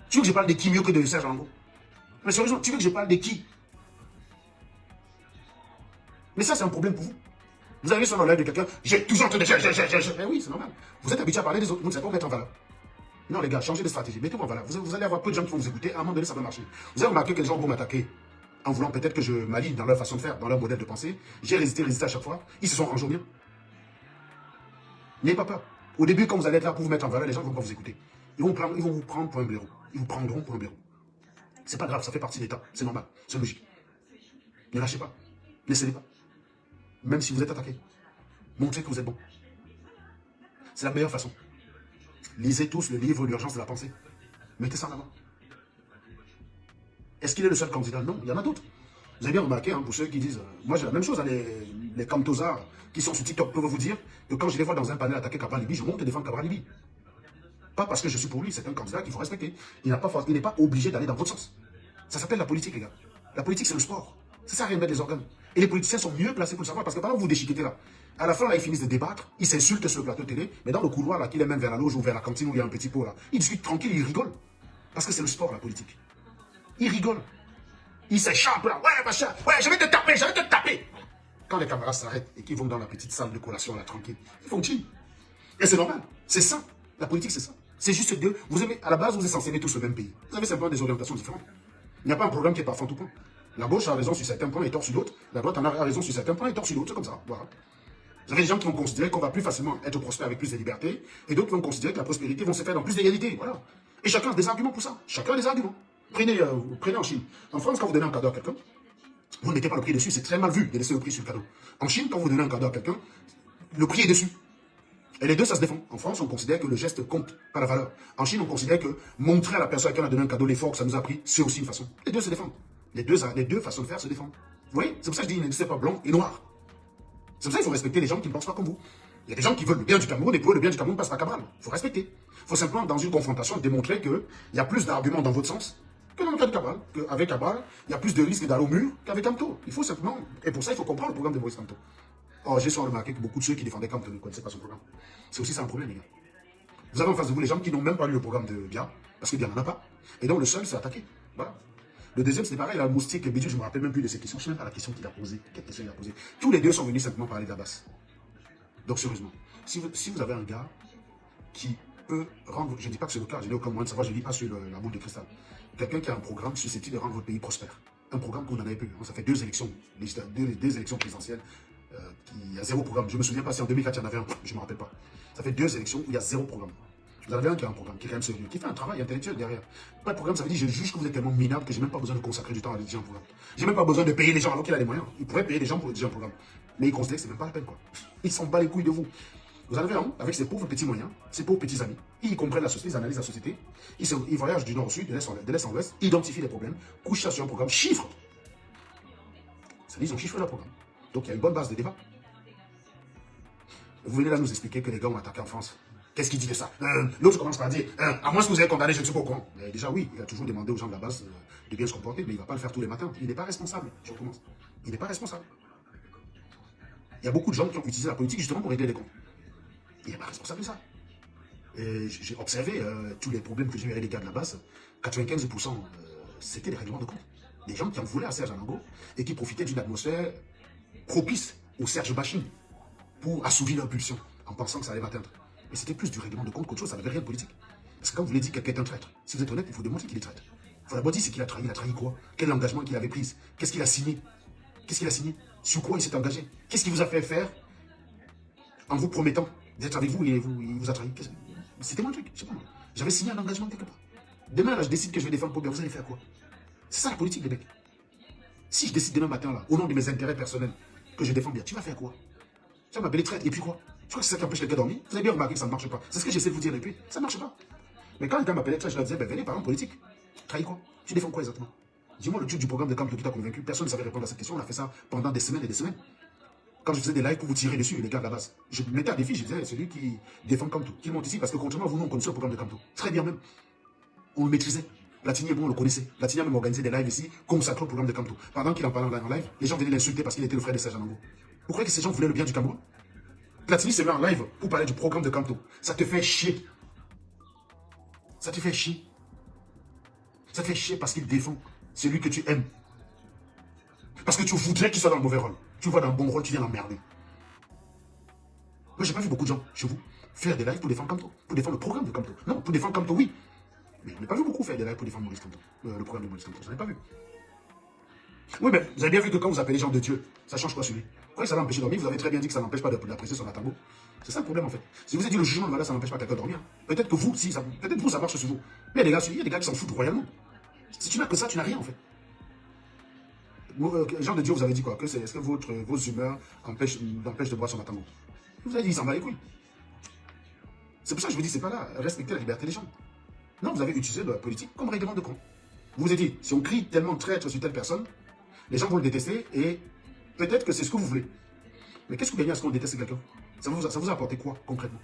Tu veux que je parle de qui mieux que de Serge Anango? Mais sérieusement, tu veux que je parle de qui? Mais ça, c'est un problème pour vous. Vous avez sur l'oreille de quelqu'un, j'ai toujours en train de... Mais oui, c'est normal. Vous êtes habitué à parler des autres, vous ne savez pas mettre en valeur. Non, les gars, changez de stratégie, mettez-vous en valeur. Vous allez avoir peu de gens qui vont vous écouter, à un moment donné, ça va marcher. Vous avez remarqué que les gens vont m'attaquer en voulant peut-être que je m'aligne dans leur façon de faire, dans leur modèle de pensée. J'ai résisté à chaque fois. Ils se sont rangés bien. N'ayez pas peur. Au début, quand vous allez être là pour vous mettre en valeur, les gens ne vont pas vous écouter. Ils vont vous prendre pour un blaireau. Ils vous prendront pour un blaireau. C'est pas grave, ça fait partie de l'État. C'est normal, c'est logique. Ne lâchez pas. Ne cédez pas. Même si vous êtes attaqué. Montrez que vous êtes bon. C'est la meilleure façon. Lisez tous le livre L'urgence de la pensée. Mettez ça en avant. Est-ce qu'il est le seul candidat? Non, il y en a d'autres. Vous avez bien remarqué, hein, pour ceux qui disent... moi, j'ai la même chose. Hein, les Kamtosards qui sont sur TikTok peuvent vous dire que quand je les vois dans un panel attaquer Cabral Libi, je monte et défendre Cabral Libi. Pas parce que je suis pour lui, c'est un candidat qu'il faut respecter. Il n'est pas obligé d'aller dans votre sens. Ça s'appelle la politique, les gars. La politique, c'est le sport. Ça sert à rien de mettre les organes. Et les politiciens sont mieux placés pour le savoir, parce que pendant que vous déchiquetez là, à la fin, là, ils finissent de débattre, ils s'insultent sur le plateau de télé, mais dans le couloir, là, qu'il est même vers la loge ou vers la cantine où il y a un petit pot, là, ils discutent tranquille, ils rigolent. Parce que c'est le sport, la politique. Ils rigolent. Ils s'échappent là. Ouais, machin. Ouais, je vais te taper, je vais te taper. Quand les camarades s'arrêtent et qu'ils vont dans la petite salle de collation, là, tranquille, ils font chill. Et c'est normal. C'est ça. La politique, c'est ça. C'est juste deux. Vous avez, à la base, vous êtes censés aimer tous le même pays. Vous avez simplement des orientations différentes. Il n'y a pas un programme qui est parfait en tout point. La gauche a raison sur certains points et tort sur d'autres. La droite en a raison sur certains points et tort sur d'autres. C'est comme ça. Voilà. Vous avez des gens qui vont considérer qu'on va plus facilement être prospère avec plus de liberté, et d'autres qui vont considérer que la prospérité va se faire dans plus d'égalité. Voilà. Et chacun a des arguments pour ça. Chacun a des arguments. Prenez en Chine. En France, quand vous donnez un cadeau à quelqu'un, vous ne mettez pas le prix dessus. C'est très mal vu de laisser le prix sur le cadeau. En Chine, quand vous donnez un cadeau à quelqu'un, le prix est dessus. Et les deux, ça se défend. En France, on considère que le geste compte, pas la valeur. En Chine, on considère que montrer à la personne à qui on a donné un cadeau l'effort que ça nous a pris, c'est aussi une façon. Les deux se défendent. Les deux façons de faire se défendent. Vous voyez? C'est pour ça que je dis, il n'existe pas blanc et noir. C'est pour ça qu'il faut respecter les gens qui ne pensent pas comme vous. Il y a des gens qui veulent le bien du Cameroun et pour eux, le bien du Cameroun passe par Cabral. Il faut respecter. Il faut simplement, dans une confrontation, démontrer qu'il y a plus d'arguments dans votre sens que dans le cas de Cabral. Qu'avec Cabral, il y a plus de risques d'aller au mur qu'avec Kamto. Il faut simplement. Et pour ça, il faut comprendre le programme de Maurice Kamto. Or, j'ai souvent remarqué que beaucoup de ceux qui défendaient Kamto ne connaissaient pas son programme. C'est aussi ça un problème, les gars. Vous avez en face de vous les gens qui n'ont même pas lu le programme de Bia, parce que Bia n'en a pas. Et donc, le seul, c'est attaquer. Voilà. Le deuxième, c'est pareil, la moustique, le bidou, je ne me rappelle même plus de ces questions. Je ne sais même pas la question qu'il a posée. Quelle question il a posée? Tous les deux sont venus simplement parler d'Abbas. Donc, sérieusement, si vous avez un gars qui peut rendre, je ne dis pas que c'est le cas, je n'ai aucun moyen de savoir, je ne dis pas sur la boule de cristal. Quelqu'un qui a un programme susceptible de rendre votre pays prospère. Un programme qu'on n'en avait plus. Ça fait deux élections, deux élections présidentielles, il y a zéro programme. Je ne me souviens pas si en 2004 il y en avait un, je ne me rappelle pas. Ça fait deux élections où il y a zéro programme. Vous en avez un qui a un programme, qui est quand même sérieux, qui fait un travail intellectuel derrière. Pas de programme, ça veut dire je juge que vous êtes tellement minable que je n'ai même pas besoin de consacrer du temps à rédiger un programme. Je n'ai même pas besoin de payer les gens alors qu'il a les moyens. Il pourrait payer les gens pour rédiger un programme. Mais il considère que ce n'est même pas la peine, quoi. Il s'en bat les couilles de vous. Vous en avez un avec ses pauvres petits moyens, ses pauvres petits amis. Ils comprennent la société, ils analysent la société. Ils voyagent du nord au sud, de l'est en ouest, identifient les problèmes, couchent ça sur un programme, chiffres. Ça dit, ils ont chiffré leur programme. Donc il y a une bonne base de débat. Vous venez là nous expliquer que les gars ont attaqué en France. Qu'est-ce qu'il dit de ça? L'autre commence par dire, à moins que vous ayez condamné, je ne suis pas au courant. Mais déjà, oui, il a toujours demandé aux gens de la base de bien se comporter, mais il ne va pas le faire tous les matins. Il n'est pas responsable, je recommence. Il n'est pas responsable. Il y a beaucoup de gens qui ont utilisé la politique justement pour régler les comptes. Il n'est pas responsable de ça. J'ai observé tous les problèmes que j'ai eu avec les gars de la base. 95%, c'était des règlements de compte. Des gens qui en voulaient à Serge Anango et qui profitaient d'une atmosphère propice au Serge bashing pour assouvir leur pulsion en pensant que ça allait m'atteindre. Mais c'était plus du règlement de compte qu'autre chose, ça n'avait rien de politique. Parce que quand vous voulez dire que quelqu'un est un traître, si vous êtes honnête, il faut démontrer qu'il est traître. Il faut d'abord dire ce qu'il a trahi. Il a trahi quoi? Quel engagement qu'il avait pris? Qu'est-ce qu'il a signé? Qu'est-ce qu'il a signé? Sur quoi il s'est engagé? Qu'est-ce qu'il vous a fait faire en vous promettant d'être avec vous et il vous a trahi? C'était mon truc, je sais pas moi. J'avais signé un engagement quelque part. Demain, là, je décide que je vais défendre Paul, vous allez faire quoi? C'est ça la politique, les mecs. Si je décide demain matin, là, au nom de mes intérêts personnels, que je défends bien, tu vas faire quoi? Tu vas m'appeler traître, et puis quoi? Je crois que c'est ça qui empêche les gars de dormir. Vous avez bien remarqué que ça ne marche pas. C'est ce que j'essaie de vous dire depuis. Ça ne marche pas. Mais quand les gars m'appelaient traître, je leur disais, ben venez, par exemple, politique. Trahi quoi? Tu défends quoi exactement? Dis-moi le truc du programme de Kamto qui t'a convaincu. Personne ne savait répondre à cette question. On a fait ça pendant des semaines et des semaines. Quand je faisais des lives pour vous tirer dessus, les gars de la base, je me mettais à défi, je disais, celui qui défend Kamto, qui monte ici, parce que contrairement à vous, nous, on connaissait le programme de Kamto. Très bien même. On le maîtrisait. Platini et moi, on le connaissait. Platini a même organisé des lives ici, consacrés au programme de Kamto. Pendant qu'il en parlait en live, les gens venaient l'insulter parce qu'il était le frère de Serge Anango. Pourquoi que ces gens voulaient le bien du Cameroun? Platini se met en live pour parler du programme de Kamto. Ça te fait chier. Ça te fait chier. Ça te fait chier parce qu'il défend celui que tu aimes. Parce que tu voudrais qu'il soit dans le mauvais rôle. Tu vois dans le bon rôle, tu viens l'emmerder. Moi, j'ai pas vu beaucoup de gens chez vous faire des lives pour défendre Kamto. Pour défendre le programme de Kamto. Non, pour défendre Kamto, oui. Mais je n'ai pas vu beaucoup faire des lives pour défendre Maurice Kamto. Le programme de Maurice Kamto, je n'en ai pas vu. Oui, mais vous avez bien vu que quand vous appelez les gens de Dieu, ça change quoi sur lui? Pourquoi ça l'empêche de dormir? Vous avez très bien dit que ça n'empêche pas d'apprécier son atambo. C'est ça le problème en fait. Si vous avez dit le jugement de valeur, ça n'empêche pas quelqu'un de dormir. Peut-être que vous, si, peut-être vous, ça marche sur vous. Mais il y a des gars qui s'en foutent royalement. Si tu n'as que ça, tu n'as rien en fait. Gens de Dieu, vous avez dit quoi? Est-ce que vos humeurs empêchent de boire son atambo? Vous avez dit, il s'en bat les couilles. C'est pour ça que je vous dis, c'est pas là, respecter la liberté des gens. Non, vous avez utilisé la politique comme règlement de compte. Vous vous êtes dit, si on crie tellement traître sur telle personne, les gens vont le détester et peut-être que c'est ce que vous voulez. Mais qu'est-ce que vous gagnez à ce qu'on déteste quelqu'un? Ça vous a apporté quoi concrètement?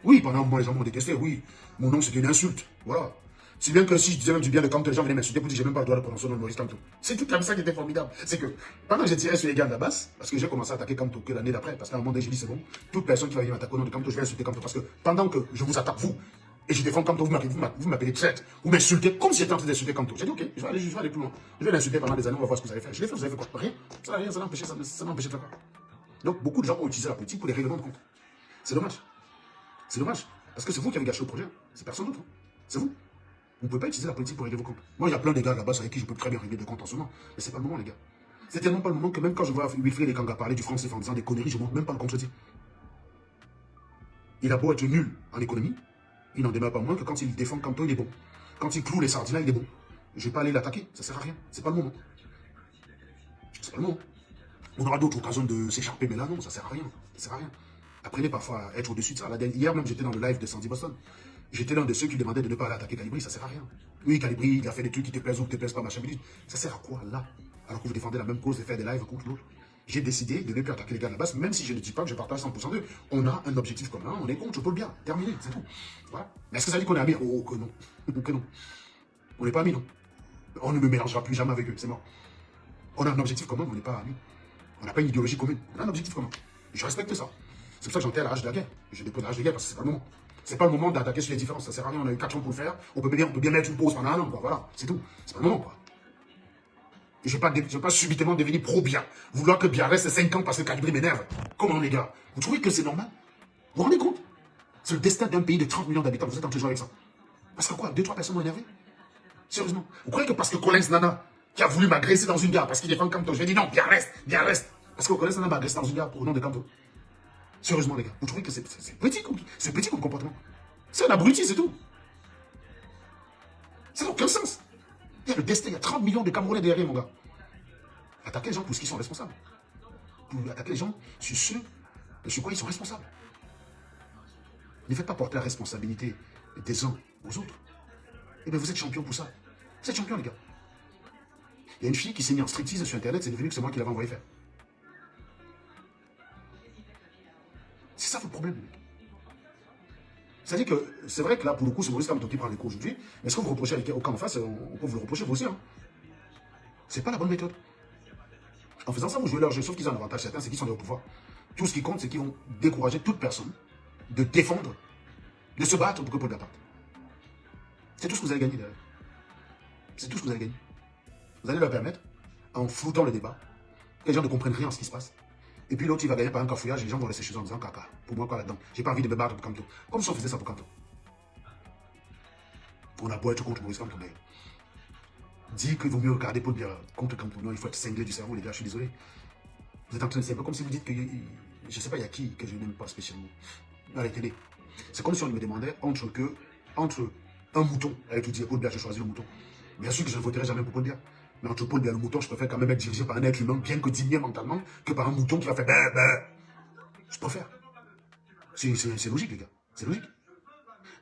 Oui, pendant un moment, les gens m'ont détesté, oui. Mon nom, c'était une insulte. Voilà. Si bien que si je disais même du bien de Kamto, les gens venaient m'insulter pour dire que j'ai même pas le droit de prononcer le nom de Maurice Kamto. C'est tout comme ça qui était formidable. C'est que pendant que j'ai tiré sur les gars de la base, parce que j'ai commencé à attaquer Kamto que l'année d'après, parce qu'à un moment donné, j'ai dit c'est bon, toute personne qui va venir m'attaquer au nom de Kamto, je vais insulter Kamto. Parce que pendant que je vous attaque, vous, Et je défends Kanto, vous m'appelez traite, vous m'insultez comme si j'étais en train d'insulter Kanto. J'ai dit, ok, je vais aller plus loin. Je vais l'insulter pendant des années, on va voir ce que vous allez faire. Je l'ai fait, vous avez fait quoi? Rien. Ça n'a rien, ça n'a empêché de faire quoi. Donc, beaucoup de gens ont utilisé la politique pour les règlements de compte. C'est dommage. C'est dommage. Parce que c'est vous qui avez gâché le projet. C'est personne d'autre. C'est vous. Vous ne pouvez pas utiliser la politique pour régler vos comptes. Moi, il y a plein de gars là-bas avec qui je peux très bien régler des comptes en ce moment. Mais c'est pas le moment, les gars. C'est tellement pas le moment que même quand je vois Wilfried Ekanga parler du franc CFA en disant des conneries, je ne montre même pas le contre-dire. Il a beau être nul en économie, il n'en demeure pas moins que quand il défend Kanto, il est bon. Quand il cloue les sardines, il est bon. Je ne vais pas aller l'attaquer, ça ne sert à rien. C'est pas le moment. C'est pas le moment. On aura d'autres occasions de s'écharper, mais là, non, ça ne sert à rien. Ça sert à rien. Apprenez parfois à être au-dessus de ça. Hier même, j'étais dans le live de Sandy Boston. J'étais l'un de ceux qui demandaient de ne pas aller attaquer Calibri, ça ne sert à rien. Oui, Calibri, il a fait des trucs qui te plaisent ou qui te plaisent pas, machin. Ça sert à quoi, là? Alors que vous défendez la même cause de faire des lives contre l'autre. J'ai décidé de ne plus attaquer les gars de la base, même si je ne dis pas que je partage 100% d'eux. On a un objectif commun, on est contre Paul Biya. Terminé, c'est tout. Voilà. Mais est-ce que ça dit qu'on est amis? Oh, que non. Que non. On n'est pas amis, non. On ne me mélangera plus jamais avec eux, c'est mort. On a un objectif commun, mais on n'est pas amis. On n'a pas une idéologie commune. On a un objectif commun. Je respecte ça. C'est pour ça que j'enterre la rage de la guerre. Je dépose la rage de la guerre parce que c'est pas le moment. C'est pas le moment d'attaquer sur les différences. Ça sert à rien, on a eu 4 ans pour le faire. On peut bien mettre une pause pendant un an, quoi. Voilà, c'est tout. C'est pas le moment, quoi. Je ne vais pas subitement devenir pro-Biya. Vouloir que Biya reste 5 ans parce que Calibri m'énerve. Comment, les gars? Vous trouvez que c'est normal? Vous vous rendez compte? C'est le destin d'un pays de 30 millions d'habitants. Vous êtes en train de jouer avec ça. Parce que quoi? 2-3 personnes m'ont énervé? Sérieusement? Vous croyez que parce que Collins Nana, qui a voulu m'agresser dans une gare, parce qu'il défend Kanto, je vais dire non, Biya reste, Biya reste. Parce que Collins Nana m'a agressé dans une gare pour le nom de Kanto. Sérieusement, les gars, vous trouvez que c'est petit comme comportement? C'est un abruti, c'est tout. Ça n'a aucun sens. Il y a le destin, il y a 30 millions de Camerounais derrière, mon gars. Attaquez les gens pour ce qu'ils sont responsables. Pour attaquer les gens sur quoi ils sont responsables. Ne faites pas porter la responsabilité des uns aux autres. Eh bien, vous êtes champion pour ça. Vous êtes champion, les gars. Il y a une fille qui s'est mise en striptease sur Internet, c'est devenu que c'est moi qui l'avais envoyé faire. C'est ça votre problème. C'est-à-dire que c'est vrai que là, pour le coup, c'est Maurice Kamto qui prend les cours aujourd'hui. Mais ce que vous reprochez au camp en face, on peut vous le reprocher vous aussi. Hein. C'est pas la bonne méthode. En faisant ça, vous jouez leur jeu, sauf qu'ils ont un avantage certain, c'est qu'ils sont au pouvoir. Tout ce qui compte, c'est qu'ils vont décourager toute personne de défendre, de se battre pour que Paul Biya parte. C'est tout ce que vous allez gagner derrière. C'est tout ce que vous allez gagner. Vous allez leur permettre, en floutant le débat, que les gens ne comprennent rien à ce qui se passe. Et puis l'autre, il va gagner par un cafouillage et les gens vont rester chez eux en disant caca. Pour moi, quoi là-dedans? J'ai pas envie de me battre pour Kanto. Comme si on faisait ça pour Kanto. On a beau être contre Maurice Kamto, mais dire qu'il vaut mieux regarder Paul Biya contre Kanto. Non, il faut être cinglé du cerveau, les gars, je suis désolé. Vous êtes en train de... C'est un peu comme si vous dites que... Je sais pas, il y a qui que je n'aime pas spécialement à la télé. C'est comme si on me demandait entre un mouton, avec tout dire Paul Biya, j'ai choisi le mouton. Bien sûr que je ne voterai jamais pour Paul Biya. Mais entre Paul Biya et le mouton, je préfère quand même être dirigé par un être humain bien que digné mentalement que par un mouton qui va faire ben. Je préfère. C'est logique, les gars. C'est logique.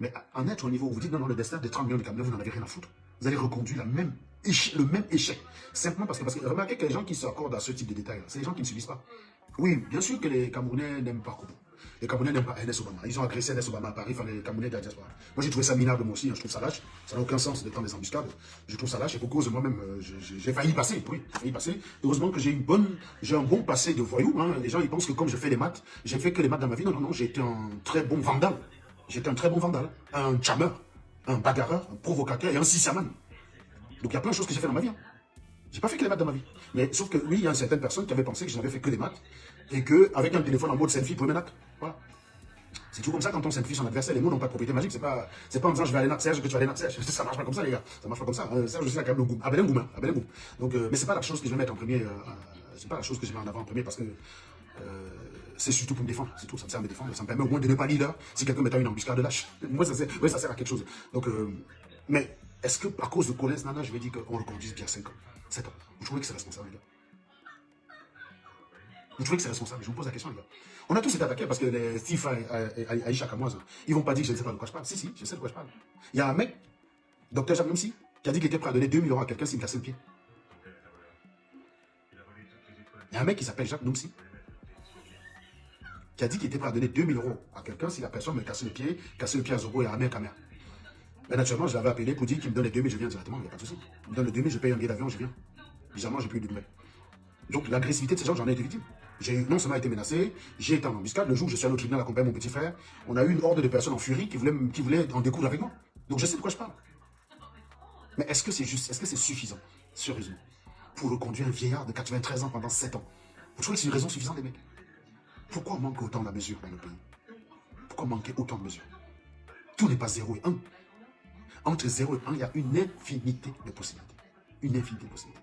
Mais en être au niveau où vous dites non, le destin des 30 millions de Camerounais, vous n'en avez rien à foutre. Vous allez reconduire le même échec. Simplement parce que remarquez que les gens qui s'accordent à ce type de détails, c'est les gens qui ne subissent pas. Oui, bien sûr que les Camerounais n'aiment pas Kobo. Les Camerounais n'aiment pas Ernest Obama. Ils ont agressé Ernest Obama à Paris, enfin les Camerounais de la diaspora. Moi j'ai trouvé ça minable moi aussi, hein. Je trouve ça lâche. Ça n'a aucun sens de prendre des embuscades. Je trouve ça lâche et pour cause de moi-même, j'ai failli passer. Oui, j'ai failli passer. Heureusement que j'ai un bon passé de voyou. Hein. Les gens ils pensent que comme je fais les maths, j'ai fait que les maths dans ma vie. Non, j'ai été un très bon vandale. J'étais un très bon vandale. Un jammer, un bagarreur, un provocateur et un sissiaman. Donc il y a plein de choses que j'ai fait dans ma vie. Hein. J'ai pas fait que les maths dans ma vie. Mais sauf que oui, il y a certaines personnes qui avaient pensé que je n'avais fait que les maths et qu'avec un téléphone en mode selfie, premier acte. Voilà. C'est toujours comme ça quand on selfie son adversaire. Les mots n'ont pas de propriété magique. C'est pas en disant je vais aller nach Serge que tu vas aller nach Serge. Ça marche pas comme ça, les gars. Ça marche pas comme ça. Serge, je sais quand même le goût. Abel Ngoum. Donc, mais c'est pas la chose que je vais mettre en premier. C'est pas la chose que je mets en avant en premier parce que c'est surtout pour me défendre. C'est tout. Ça me sert à me défendre. Ça me permet au moins de ne pas leader si quelqu'un met une embuscade lâche. Moi, ça sert à quelque chose. Donc, mais est-ce que à cause de Collins Nana, je vais dire qu'on le conduise bien 5 ans, 7 ans? Vous trouvez que c'est responsable, les gars? Vous trouvez que c'est responsable? Je vous pose la question, les gars. On a tous été attaqués parce que les Steve et Aïcha Kamoise, ils vont pas dire que je ne sais pas de quoi je parle. Si, je sais de quoi je parle. Il y a un mec, Dr Jacques Nomsi, qui a dit qu'il était prêt à donner 2 000 € à quelqu'un s'il me cassait le pied. Il y a un mec qui s'appelle Jacques Nomsi, qui a dit qu'il était prêt à donner 2 000 € à quelqu'un si la personne me cassait le pied à Zobo et à Amir Kamer. Mais naturellement, je l'avais appelé pour dire qu'il me donne les 2 000, je viens directement, il n'y a pas de souci. Il me donne les 2 000, je paye un billet d'avion, je viens. Bizarrement, j'ai plus eu de nouvelles. Donc l'agressivité de ces gens, j'en ai été victime. J'ai non seulement été menacé, j'ai été en embuscade. Le jour où je suis allé au tribunal accompagner mon petit frère, on a eu une horde de personnes en furie qui voulaient en découdre avec moi. Donc je sais de quoi je parle. Mais est-ce que c'est juste, est-ce que c'est suffisant, sérieusement, pour reconduire un vieillard de 93 ans pendant 7 ans? Vous trouvez que c'est une raison suffisante, les mecs? Pourquoi manquer autant de mesures dans le pays? Pourquoi manquer autant de mesures? Tout n'est pas 0 et 1. Entre 0 et 1, il y a une infinité de possibilités. Une infinité de possibilités.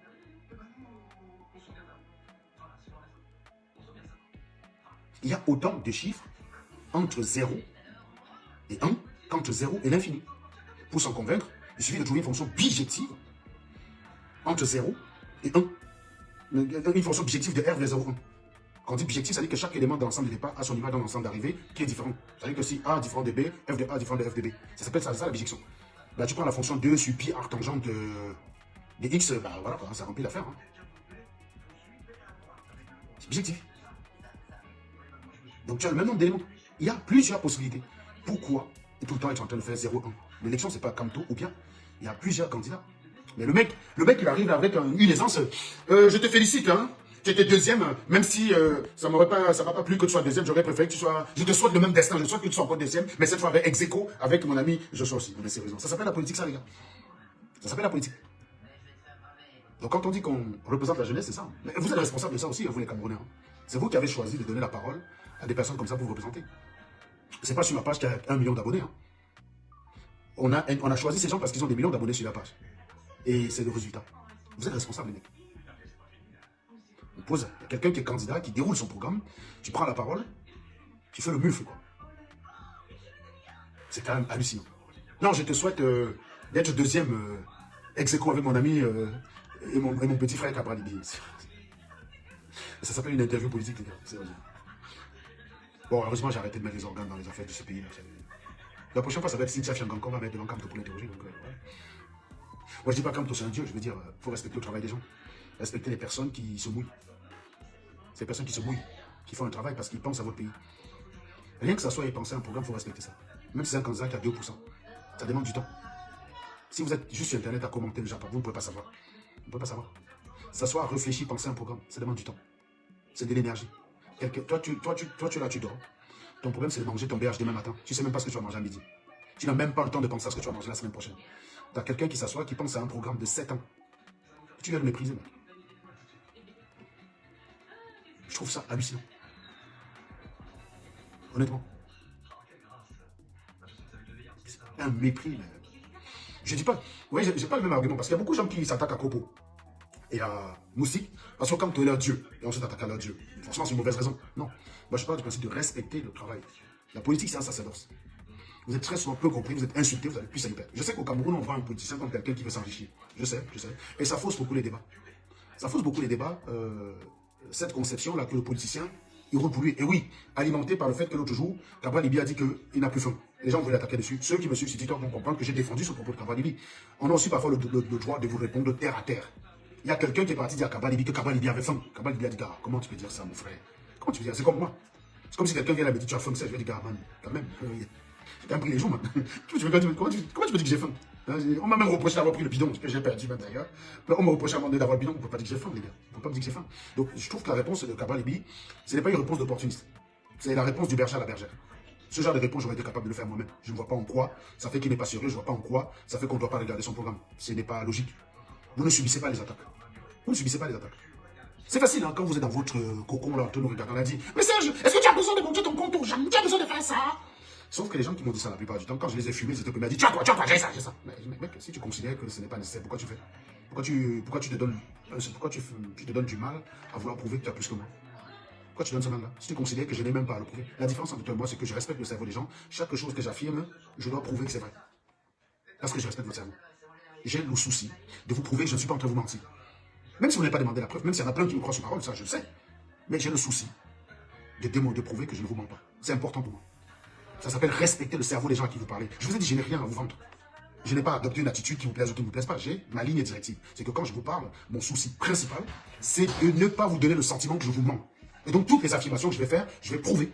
Il y a autant de chiffres entre 0 et 1 qu'entre 0 et l'infini. Pour s'en convaincre, il suffit de trouver une fonction bijective entre 0 et 1. Une fonction bijective de R vers 0,1. Quand on dit bijectif, ça veut dire que chaque élément de l'ensemble de départ a son image dans l'ensemble d'arrivée qui est différent. Ça veut dire que si A est différent de B, F de A est différent de F de B. Ça s'appelle ça la bijection. Bah, tu prends la fonction 2 sur pi arc tangente de x, bah voilà, ça remplit l'affaire. Hein. C'est bijectif. Donc tu as le même nombre d'éléments. Il y a plusieurs possibilités. Pourquoi tout le temps être en train de faire 0,1? L'élection, c'est pas Camto ou bien. Il y a plusieurs candidats. Mais le mec, il arrive avec une aisance. Je te félicite, hein. Tu étais deuxième, même si ça m'a pas plu que tu sois deuxième, j'aurais préféré que tu sois. Je te souhaite le même destin, je souhaite que tu sois encore deuxième, mais cette fois avec ex aequo, avec mon ami Joshua aussi. Mais sérieusement, ça s'appelle la politique, ça, les gars. Ça s'appelle la politique. Donc quand on dit qu'on représente la jeunesse, c'est ça. Mais vous êtes responsable de ça aussi, vous les Camerounais. Hein. C'est vous qui avez choisi de donner la parole à des personnes comme ça pour vous représenter. C'est pas sur ma page qu'il y a 1 million d'abonnés. Hein. On a choisi ces gens parce qu'ils ont des millions d'abonnés sur la page. Et c'est le résultat. Vous êtes responsable, les mecs. On pose quelqu'un qui est candidat, qui déroule son programme, tu prends la parole, tu fais le mufle, quoi. C'est quand même hallucinant. Non, je te souhaite d'être deuxième ex aequo avec mon ami et mon petit frère Cabral Libi. Ça s'appelle une interview politique, les gars. Sérieusement. Bon, heureusement, j'ai arrêté de mettre les organes dans les affaires de ce pays. La prochaine fois, ça va être Cynthia Fiangon qu'on va mettre devant Camto pour l'interroger. Ouais. Moi, je dis pas Camto, c'est un dieu. Je veux dire, il faut respecter le travail des gens. Respecter les personnes qui se mouillent. Ces personnes qui se mouillent, qui font un travail parce qu'ils pensent à votre pays. Rien que ça soit y penser à un programme, il faut respecter ça. Même si c'est un candidat qui a 2%, ça demande du temps. Si vous êtes juste sur Internet à commenter le Japon, vous ne pouvez pas savoir. Vous ne pouvez pas savoir. S'asseoir, réfléchir, penser à un programme, ça demande du temps. C'est de l'énergie. Toi, tu dors. Ton problème, c'est de manger ton BH demain matin. Tu ne sais même pas ce que tu vas manger à midi. Tu n'as même pas le temps de penser à ce que tu vas manger la semaine prochaine. Tu as quelqu'un qui s'assoit, qui pense à un programme de 7 ans. Tu viens de mépriser, mec. Je trouve ça hallucinant. Honnêtement. C'est un mépris. Mais... Je dis pas... Oui, j'ai pas le même argument, parce qu'il y a beaucoup de gens qui s'attaquent à Kopo et à Moustique, parce que quand tu es leur Dieu, et on s'attaque à leur Dieu, franchement, c'est une mauvaise raison. Non. Moi, je parle du principe de respecter le travail. La politique, c'est un sacerdoce. Vous êtes très souvent peu compris, vous êtes insulté, vous avez plus à y perdre. Je sais qu'au Cameroun, on voit un politicien comme quelqu'un qui veut s'enrichir. Je sais. Et ça fausse beaucoup les débats. Ça fausse beaucoup les débats, cette conception-là que le politicien, il roule pour lui. Et oui, alimenté par le fait que l'autre jour, Cabral Libi a dit qu'il n'a plus faim. Les gens voulaient l'attaquer dessus. Ceux qui me suivent sur TikTok vont comprendre que j'ai défendu ce propos de Cabral Libi. On a aussi parfois le droit de vous répondre de terre à terre. Il y a quelqu'un qui est parti dire à Cabral Libi que Cabral Libi avait faim. Cabral Libi a dit, gars, comment tu peux dire ça, mon frère? Comment tu peux dire? C'est comme moi. C'est comme si quelqu'un vient là et me dit, tu as faim, ça. Je vais dire, gars, man, quand même. J'ai pris les jours, man. Comment tu peux dire que j'ai faim? On m'a même reproché d'avoir pris le bidon, que j'ai perdu même d'ailleurs. On m'a reproché à un moment donné d'avoir le bidon, on ne peut pas dire que j'ai faim, les gars. On ne peut pas me dire que j'ai faim. Donc je trouve que la réponse de Cabral Libi, ce n'est pas une réponse d'opportuniste. C'est la réponse du berger à la bergère. Ce genre de réponse, j'aurais été capable de le faire moi-même. Je ne vois pas en quoi ça fait qu'il n'est pas sérieux, je ne vois pas en quoi ça fait qu'on ne doit pas regarder son programme. Ce n'est pas logique. Vous ne subissez pas les attaques. Vous ne subissez pas les attaques. C'est facile, hein, quand vous êtes dans votre cocon là, en train de regarder, on a dit, mais Serge, est-ce que tu as besoin de monter ton compte au jamais? Tu as besoin de faire ça? Sauf que les gens qui m'ont dit ça la plupart du temps, quand je les ai fumés, c'était que m'ont dit, tu as quoi, j'ai ça. Mais mec, si tu considères que ce n'est pas nécessaire, pourquoi tu fais? Pourquoi tu te donnes du mal à vouloir prouver que tu as plus que moi? Pourquoi tu donnes ce mal-là? Si tu considères que je n'ai même pas à le prouver. La différence entre toi et moi, c'est que je respecte le cerveau des gens. Chaque chose que j'affirme, je dois prouver que c'est vrai. Parce que je respecte votre cerveau. J'ai le souci de vous prouver que je ne suis pas en train de vous mentir. Même si vous n'avez pas demandé la preuve, même s'il y en a plein qui me croient sur parole, ça je le sais. Mais j'ai le souci de prouver que je ne vous mens pas. C'est important pour moi. Ça s'appelle respecter le cerveau des gens à qui vous parlez. Je vous ai dit, je n'ai rien à vous vendre. Je n'ai pas adopté une attitude qui vous plaise ou qui ne vous plaise pas. J'ai ma ligne directive. C'est que quand je vous parle, mon souci principal, c'est de ne pas vous donner le sentiment que je vous mens. Et donc, toutes les affirmations que je vais faire, je vais prouver.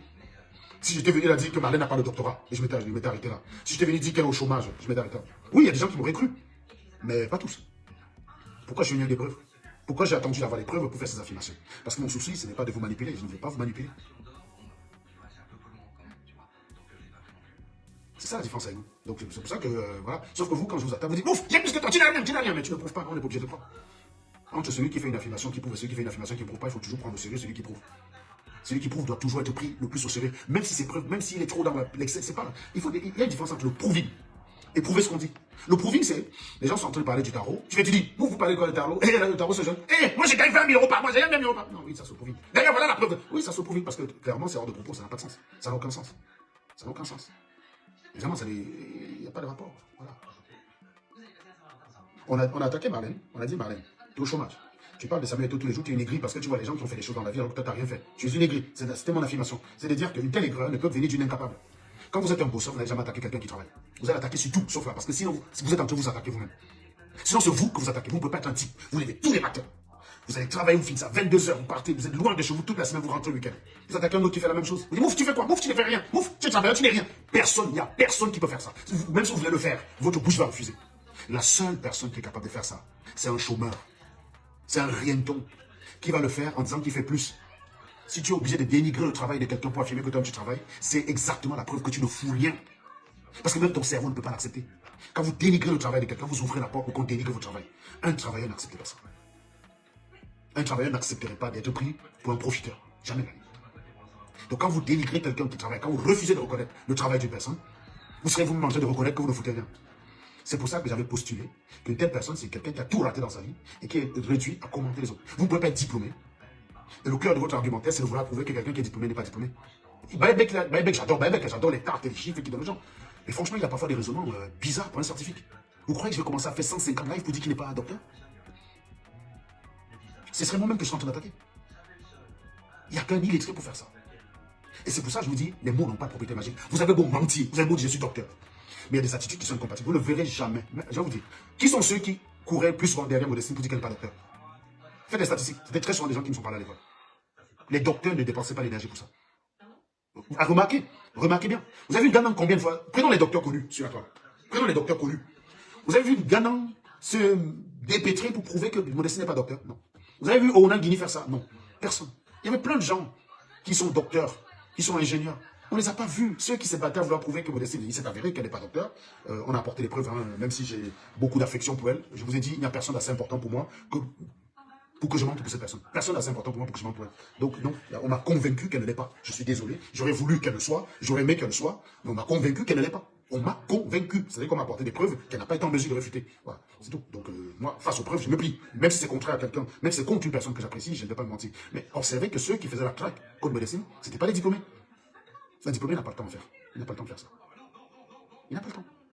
Si j'étais venu là dire que Marlène n'a pas de doctorat, et je m'étais arrêté là. Si j'étais venu dire qu'elle est au chômage, je m'étais arrêté là. Oui, il y a des gens qui m'auraient cru. Mais pas tous. Pourquoi je suis venu avec des preuves? Pourquoi j'ai attendu d'avoir les preuves pour faire ces affirmations? Parce que mon souci, ce n'est pas de vous manipuler. Je ne veux pas vous manipuler. C'est ça la différence avec nous. Donc c'est pour ça que, voilà. Sauf que vous, quand je vous attaque, vous dites, ouf, j'ai plus que toi, tu n'as rien, mais tu ne prouves pas, on n'est pas obligé de croire. Entre celui qui fait une affirmation qui prouve et celui qui fait une affirmation qui ne prouve pas, il faut toujours prendre au sérieux celui qui prouve. Celui qui prouve doit toujours être pris le plus au sérieux, même si c'est preuve, même s'il est trop dans l'excès, c'est pas. Il y a une différence entre le proving et prouver ce qu'on dit. Le proving, c'est, les gens sont en train de parler du tarot, tu dis, vous parlez de quoi le tarot? Le tarot se jeune, moi j'ai gagné 20 000 euros par mois, j'ai gagné 20 000 euros par mois. Non, oui, ça se proving. D'ailleurs, voilà la preuve. Oui, ça se proving, parce que clairement, c'est hors de propos, ça n'a pas de sens. Ça n'a aucun sens. Ça n'a aucun sens. Évidemment, il n'y a pas de rapport. Voilà. On a attaqué Marlène, on a dit Marlène, tu es au chômage. Tu parles de Samuel Eto'o tous les jours, tu es une aigrie parce que tu vois les gens qui ont fait des choses dans la vie alors que toi, tu n'as rien fait. Tu es une aigrie. C'était mon affirmation. C'est de dire qu'une telle aigreur ne peut venir d'une incapable. Quand vous êtes un bosseur, vous n'allez jamais attaquer quelqu'un qui travaille. Vous allez attaquer sur tout, sauf là. Parce que sinon, si vous êtes entre vous, vous attaquez vous-même. Sinon, c'est vous que vous attaquez. Vous ne pouvez pas être un type. Vous levez tous les matins. Vous allez travailler, vous finissez à 22 h, vous partez, vous êtes loin de chez vous toute la semaine, vous rentrez le week-end. Vous attaquez un autre qui fait la même chose. Vous dites, Mouf, tu fais quoi? Mouf, tu ne fais rien. Mouf, tu es travailleur, tu n'es rien. Personne, il n'y a personne qui peut faire ça. Même si vous voulez le faire, votre bouche va refuser. La seule personne qui est capable de faire ça, c'est un chômeur. C'est un rienton qui va le faire en disant qu'il fait plus. Si tu es obligé de dénigrer le travail de quelqu'un pour affirmer que toi tu travailles, c'est exactement la preuve que tu ne fous rien. Parce que même ton cerveau ne peut pas l'accepter. Quand vous dénigrez le travail de quelqu'un, vous ouvrez la porte pour qu'on dénigre votre travail. Un travailleur n'accepte pas ça. Un travailleur n'accepterait pas d'être pris pour un profiteur. Jamais de la vie. Donc quand vous dénigrez quelqu'un qui travaille, quand vous refusez de reconnaître le travail d'une personne, vous serez vous-même en train de reconnaître que vous ne foutez rien. C'est pour ça que j'avais postulé qu'une telle personne, c'est quelqu'un qui a tout raté dans sa vie et qui est réduit à commenter les autres. Vous ne pouvez pas être diplômé. Et le cœur de votre argumentaire, c'est de vouloir prouver que quelqu'un qui est diplômé n'est pas diplômé. Baïbek, j'adore les tartes et les chiffres qui donnent aux gens. Mais franchement, il a parfois des raisonnements bizarres pour un scientifique. Vous croyez que je vais commencer à faire 150 lives pour dire qu'il n'est pas un docteur? Ce serait moi-même que je suis en train d'attaquer. Il n'y a qu'un illettré pour faire ça. Et c'est pour ça que je vous dis, les mots n'ont pas de propriété magique. Vous avez beau mentir, vous avez beau dire je suis docteur. Mais il y a des attitudes qui sont incompatibles. Vous ne le verrez jamais. Mais je vais vous dire, qui sont ceux qui couraient plus souvent derrière Modestine pour dire qu'elle n'est pas docteur? Faites des statistiques. C'était très souvent des gens qui ne sont pas là à l'école. Les docteurs ne dépensaient pas l'énergie pour ça. Remarquez bien. Vous avez vu Ganan combien de fois? Prenons les docteurs connus sur la toile. Prenons les docteurs connus. Vous avez vu Ganan se dépêtrer pour prouver que Modestine n'est pas docteur? Non. Vous avez vu Onan Guini faire ça? Non. Personne. Il y avait plein de gens qui sont docteurs, qui sont ingénieurs. On ne les a pas vus. Ceux qui s'est battu à vouloir prouver que Modestine, il s'est avéré qu'elle n'est pas docteur. On a apporté les preuves, hein, même si j'ai beaucoup d'affection pour elle. Je vous ai dit, il n'y a personne d'assez important pour moi pour que je mente pour cette personne. Personne d'assez important pour moi pour que je mente pour elle. Donc, non, on m'a convaincu qu'elle ne l'est pas. Je suis désolé. J'aurais voulu qu'elle le soit. J'aurais aimé qu'elle le soit. Mais on m'a convaincu qu'elle ne l'est pas. On m'a convaincu. C'est-à-dire qu'on m'a apporté des preuves qu'elle n'a pas été en mesure de réfuter. Voilà, c'est tout. Donc, moi, face aux preuves, je me plie. Même si c'est contraire à quelqu'un, même si c'est contre une personne que j'apprécie, je ne vais pas me mentir. Mais observez que ceux qui faisaient la traque contre Modestine, ce n'étaient pas les diplômés. Un diplômé n'a pas le temps de faire. Il n'a pas le temps de faire ça. Il n'a pas le temps.